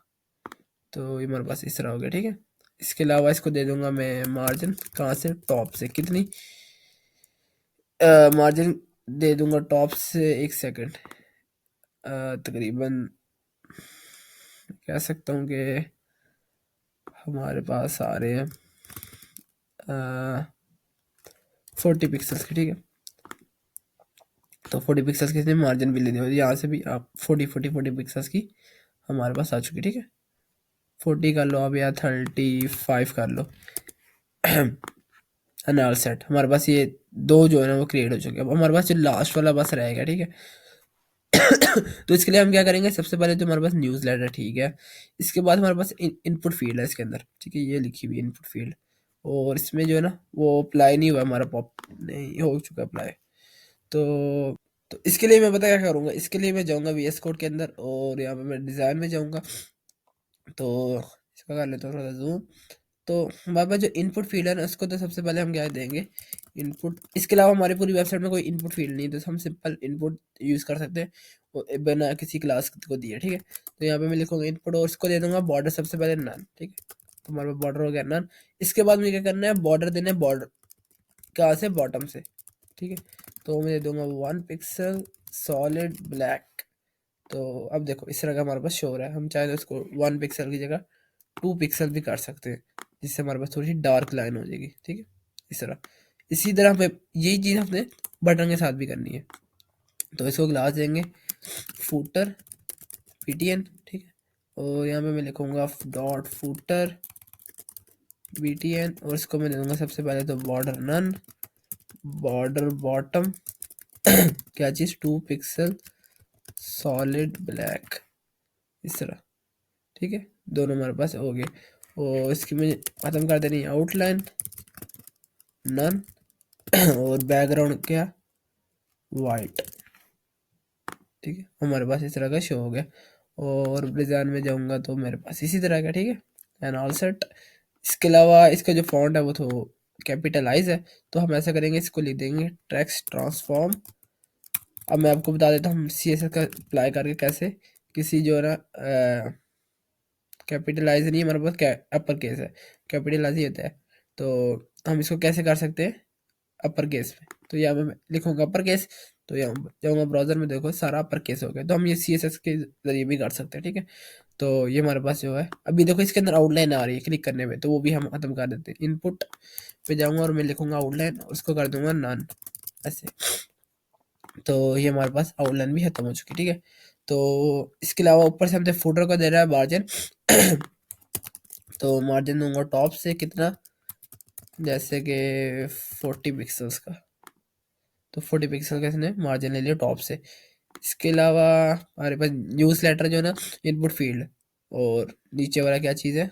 तो ये हमारे पास इस तरह हो गया, ठीक है। इसके अलावा इसको दे दूंगा मैं मार्जिन, कहाँ से, टॉप से, कितनी मार्जिन दे दूंगा टॉप से, एक सेकंड, तकरीबन कह सकता हूँ कि हमारे पास आ रहे हैं 40 पिक्सल्स की, ठीक है। तो 40 पिक्सल्स की इसने मार्जिन भी लेनी होती है, यहाँ से भी आप 40 पिक्सल्स की हमारे पास आ चुकी, ठीक है। 40 कर लो आप या 35 कर लो। अनाल सेट, हमारे पास ये दो जो है ना वो क्रिएट हो चुके हैं। अब हमारे पास जो लास्ट वाला बस रहेगा, ठीक है। तो इसके लिए हम क्या करेंगे, सबसे पहले तो हमारे पास न्यूज़ लेटर, ठीक है। इसके बाद हमारे पास इनपुट फील्ड है इसके अंदर, ठीक है, ये लिखी हुई इनपुट फील्ड, और इसमें जो है ना वो अप्लाई नहीं हुआ, हमारा पॉप नहीं हो चुका अप्लाई। तो इसके लिए मैं पता क्या करूँगा, इसके लिए मैं जाऊँगा वी एस कोड के अंदर और यहाँ पे मैं डिज़ाइन में जाऊँगा। तो इसका कर लेता हूँ थोड़ा जूम। तो हमारे पास जो इनपुट फील्ड है ना उसको तो सबसे पहले हम क्या देंगे, इनपुट। इसके अलावा हमारी पूरी वेबसाइट में कोई इनपुट फील्ड नहीं है, तो हम सिंपल इनपुट यूज़ कर सकते हैं और बिना किसी क्लास को दिए, ठीक है। तो यहाँ पे मैं लिखूंगा इनपुट और इसको दे दूंगा बॉर्डर, सबसे पहले नन, ठीक है। तो हमारे पास बॉर्डर हो गया नन। इसके बाद मुझे क्या करना है, बॉर्डर देना है, बॉर्डर कहाँ से, बॉटम से, ठीक है। तो मैं दे दूंगा 1 पिक्सल सॉलिड ब्लैक। तो अब देखो इस तरह का हमारे पास शो हो रहा है। हम चाहे तो इसको 1 पिक्सल की जगह 2 पिक्सल भी कर सकते हैं, जिससे हमारे पास थोड़ी सी डार्क लाइन हो जाएगी, ठीक है, इस तरह। इसी तरह हमें यही चीज़ हमने बटन के साथ भी करनी है। तो इसको ग्लास देंगे फूटर ptn, ठीक है। और यहाँ पे मैं लिखूंगा डॉट फूटर btn और इसको मैं दे दूंगा सबसे पहले तो बॉर्डर नन, बॉर्डर बॉटम क्या चीज़, 2 पिक्सल सॉलिड ब्लैक, इस तरह, ठीक है। दोनों हमारे पास हो गए और इसकी मुझे ख़त्म कर देनी है आउटलाइन नन और बैकग्राउंड क्या, वाइट, ठीक है। हमारे पास इस तरह का शो हो गया और डिज़ाइन में जाऊंगा तो मेरे पास इसी तरह का, ठीक है, एंड ऑल सेट। इसके अलावा इसका जो फॉन्ट है वो तो कैपिटलाइज है, तो हम ऐसा करेंगे, इसको लिख देंगे टेक्स्ट ट्रांसफॉर्म। अब मैं आपको बता देता हूँ हम सी एस एस का अप्लाई करके कैसे, किसी जो है ना कैपिटलाइज नहीं, हमारे पास अपर केस है, कैपिटलाइज ही होता है। तो हम इसको कैसे कर सकते हैं अपर केस में, तो यहाँ पे मैं लिखूंगा अपर केस। तो यहाँ जाऊँगा ब्राउजर में, देखो सारा अपर केस हो गया। तो हम ये सी एस एस के जरिए भी कर सकते हैं, ठीक है। तो ये हमारे पास जो है, अभी देखो इसके अंदर आउटलाइन आ रही है क्लिक करने में, तो वो भी हम खत्म कर देते हैं। इनपुट पे जाऊँगा और मैं लिखूंगा आउटलाइन और उसको कर दूंगा नन, ऐसे। तो ये हमारे पास आउटलाइन भी खत्म हो चुकी, ठीक है। तो इसके अलावा ऊपर से हमने फुटर को दे रहा है मार्जिन तो मार्जिन दूंगा टॉप से कितना, जैसे कि 40 पिक्सल्स का, तो 40 पिक्सल का इसने मार्जिन ले लिया टॉप से। इसके अलावा हमारे पास न्यूज़ लेटर जो है ना इनपुट फील्ड, और नीचे वाला क्या चीज़ है,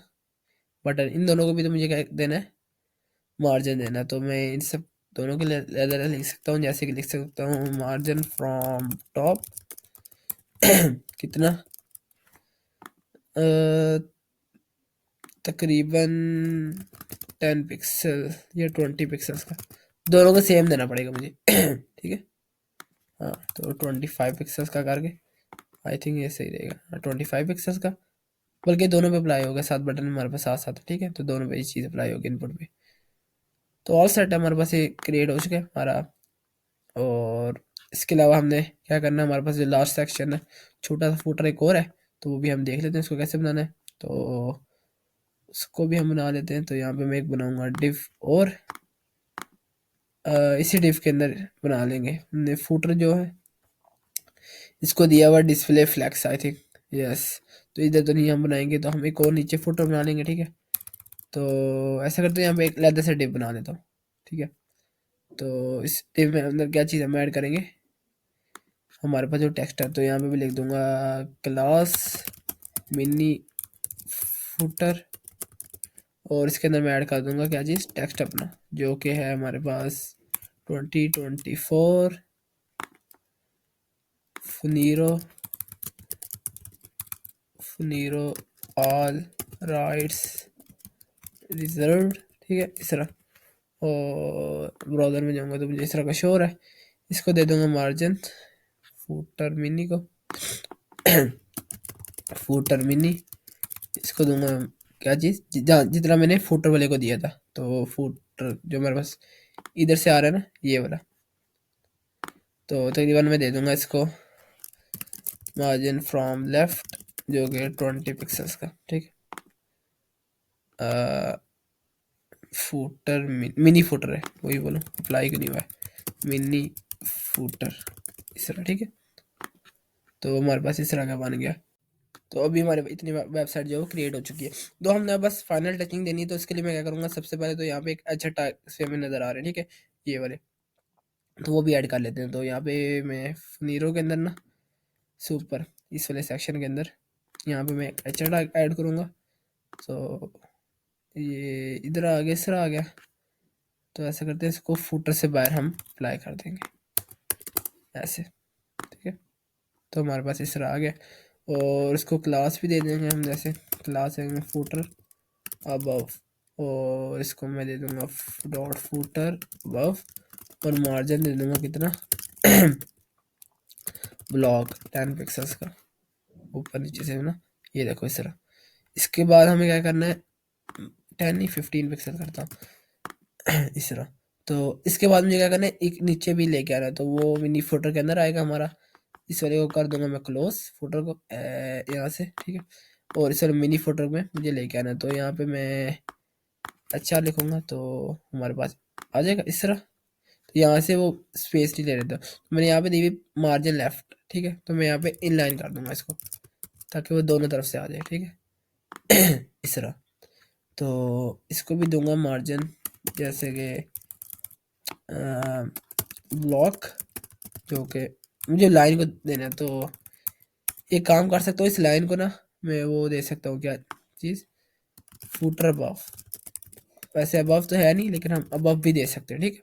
बटन, इन दोनों को भी तो मुझे क्या देना है, मार्जिन देना है। तो मैं इन सब दोनों के लिए लिख सकता हूँ, जैसे कि लिख सकता हूँ मार्जिन फ्रॉम टॉप कितना, तकरीबन 10 पिक्सल या 20 पिक्सल्स का, दोनों को सेम देना पड़ेगा मुझे। ठीक है, हाँ तो 25 पिक्सल्स का करके आई थिंक ये सही रहेगा, 25 पिक्सल्स का, बल्कि दोनों पे अप्लाई होगा, 7 बटन हमारे पास साथ साथ है, ठीक है, तो दोनों पे ये चीज़ अप्लाई होगी इनपुट पे। तो ऑल सेट है, हमारे पास ये क्रिएट हो चुका है हमारा। और इसके अलावा हमने क्या करना है, हमारे पास जो लास्ट सेक्शन है, छोटा सा फुटर एक और है, तो वो भी हम देख लेते हैं इसको कैसे बनाना है। तो उसको भी हम बना लेते हैं। तो यहाँ पे मैं एक बनाऊंगा डिव, और इसी डिव के अंदर बना लेंगे हमने फुटर जो है, इसको दिया हुआ display flex I think, yes. तो इधर तो नहीं हम बनाएंगे, तो हम एक और नीचे फुटर बना लेंगे, ठीक है। तो ऐसा करते हैं, यहाँ पे एक लेदर से डिव बना लेता हूँ, ठीक है। तो इस डिव में अंदर क्या चीज़ हम ऐड करेंगे, हमारे पास जो टेक्स्ट है, तो यहाँ पे भी लिख दूंगा क्लास मिनी फुटर, और इसके अंदर मैं ऐड कर दूंगा क्या चीज़, टेक्स्ट अपना, जो कि है हमारे पास 2024 फुनीरो फुनीरो ऑल राइट्स रिजर्व, ठीक है, इस तरह। और ब्राउज़र में जाऊंगा तो मुझे इस तरह का शोर है। इसको दे दूंगा मार्जिन फुटर मिनी को, फुटर मिनी, इसको दूंगा क्या चीज़, जितना मैंने फुटर वाले को दिया था। तो फुटर जो मेरे पास इधर से आ रहा है ना, ये वाला, तो तकरीबन मैं दे दूंगा इसको मार्जिन फ्रॉम लेफ्ट, जो कि 20 पिक्सल्स का, ठीक है। फुटर मिनी फुटर है, वही बोलो, अप्लाई क्यों नहीं हुआ है, मिनी फुटर, इस तरह, ठीक है। तो हमारे पास इस तरह का बन गया। तो अभी हमारे इतनी वेबसाइट जो है क्रिएट हो चुकी है। तो हमने बस फाइनल टचिंग देनी है, तो इसके लिए मैं क्या करूँगा, सबसे पहले तो यहाँ पे एक अच्छा टैग से हमें नज़र आ रहे हैं, ठीक है, ये वाले, तो वो भी ऐड कर लेते हैं। तो यहाँ पे मैं नीरो के अंदर ना, सुपर, इस वाले सेक्शन के अंदर यहाँ पे मैं अच्छा टैग ऐड करूँगा। तो ये इधर आ गया, इस तरह आ गया। तो ऐसा करते हैं, इसको फुटर से बाहर हम अप्लाई कर देंगे ऐसे, ठीक है। तो हमारे पास इस तरह आ गया। और इसको क्लास भी दे देंगे हम, जैसे क्लास है फुटर अबव, और इसको मैं दे दूंगा डॉट फुटर अबव, और मार्जिन दे दूंगा कितना, ब्लॉक 10 पिक्सल्स का, ऊपर नीचे से ना, ये देखो इस तरह। इसके बाद हमें क्या करना है, 10 नहीं 15 पिक्सल करता हूँ, इस तरह। तो इसके बाद मुझे क्या करना है, एक नीचे भी लेके आना है, तो वो मिनी फुटर के अंदर आएगा हमारा। इस वाले को कर दूंगा मैं क्लोज, फुटर को यहाँ से, ठीक है। और इस वाले मिनी फुटर में मुझे लेके आना है, तो यहाँ पे मैं अच्छा लिखूंगा, तो हमारे पास आ जाएगा इस तरह। तो यहाँ से वो स्पेस नहीं ले रहे थे, तो मैंने यहाँ पे दी हुई मार्जिन लेफ्ट, ठीक है। तो मैं यहाँ पे इनलाइन कर दूंगा इसको, ताकि वो दोनों तरफ से आ जाए, ठीक है। इस तरह। तो इसको भी दूंगा मार्जिन, जैसे कि ब्लॉक, जो कि मुझे लाइन को देना है। तो एक काम कर सकता हूँ, इस लाइन को ना मैं वो दे सकता हूँ, क्या चीज़, फुटर अबव। वैसे अबव तो है नहीं, लेकिन हम अबव भी दे सकते हैं, ठीक है,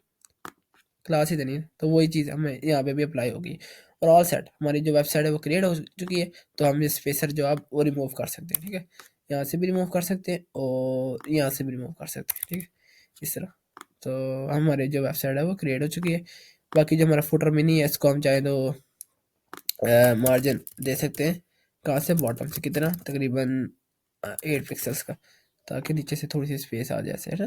क्लास ही देनी है, तो वही चीज़ हमें यहाँ पे भी अप्लाई होगी। और ऑल सेट, हमारी जो वेबसाइट है वो क्रिएट हो चुकी है। तो हम इस स्पेसर जो आप वो रिमूव कर सकते हैं, ठीक है, यहाँ से भी रिमूव कर सकते हैं, और यहाँ से भी रिमूव कर सकते हैं, ठीक है, इस तरह। तो हमारी जो वेबसाइट है वो क्रिएट हो चुकी है। बाकी जो हमारा फुटर मिनी है, इसको हम चाहे तो मार्जिन दे सकते हैं, कहाँ से, बॉटम से, कितना, तकरीबन 8 पिक्सल्स का, ताकि नीचे से थोड़ी सी स्पेस आ जाए, ऐसे है ना,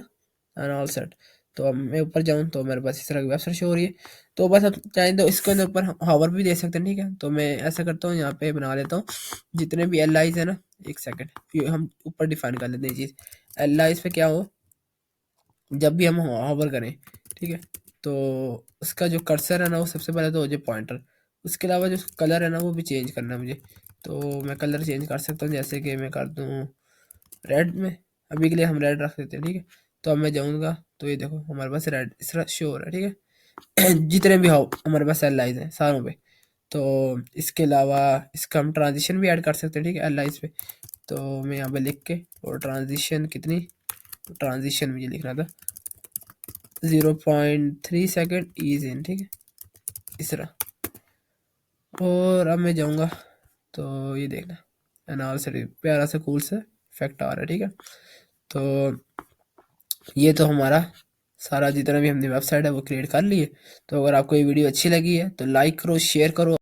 एंड ऑल सेट। तो अब मैं ऊपर जाऊँ तो मेरे पास इस तरह की वेबसाइट शो हो रही है। तो बस हम चाहें तो इसके अंदर ऊपर हावर भी दे सकते हैं, ठीक है। तो मैं ऐसा करता हूँ, यहाँ पे बना लेता हूँ जितने भी एल आईज है ना, एक सेकेंड, फिर हम ऊपर डिफाइन कर लेते हैं ये चीज़। एल आईज पे क्या हो, जब भी हम हावर करें, ठीक है, तो उसका जो कर्सर है ना, वो सबसे पहले तो हो जाए पॉइंटर। उसके अलावा जो कलर है ना, वो भी चेंज करना है मुझे। तो मैं कलर चेंज कर सकता हूँ, जैसे कि मैं कर दूँ रेड में, अभी के लिए हम रेड रख देते हैं, ठीक है। तो अब मैं जाऊँगा, तो ये देखो हमारे पास रेड इस तरह शो हो रहा है, ठीक है। जितने भी हो हमारे पास एल आईज हैं सारों पे। तो इसके अलावा इसका हम ट्रांजिशन भी ऐड कर सकते हैं, ठीक है, एल आईज पे। तो मैं यहाँ पे लिख के, और ट्रांजिशन कितनी, ट्रांजिशन मुझे लिखना था 0.3 सेकेंड ईज इन, ठीक है, इस तरह। और अब मैं जाऊँगा, तो ये देखना एनाल से प्यारा सा कूल सा इफेक्ट आ रहा है, ठीक है। तो ये तो हमारा सारा जितना भी हमने वेबसाइट है वो क्रिएट कर ली है। तो अगर आपको ये वीडियो अच्छी लगी है तो लाइक करो, शेयर करो।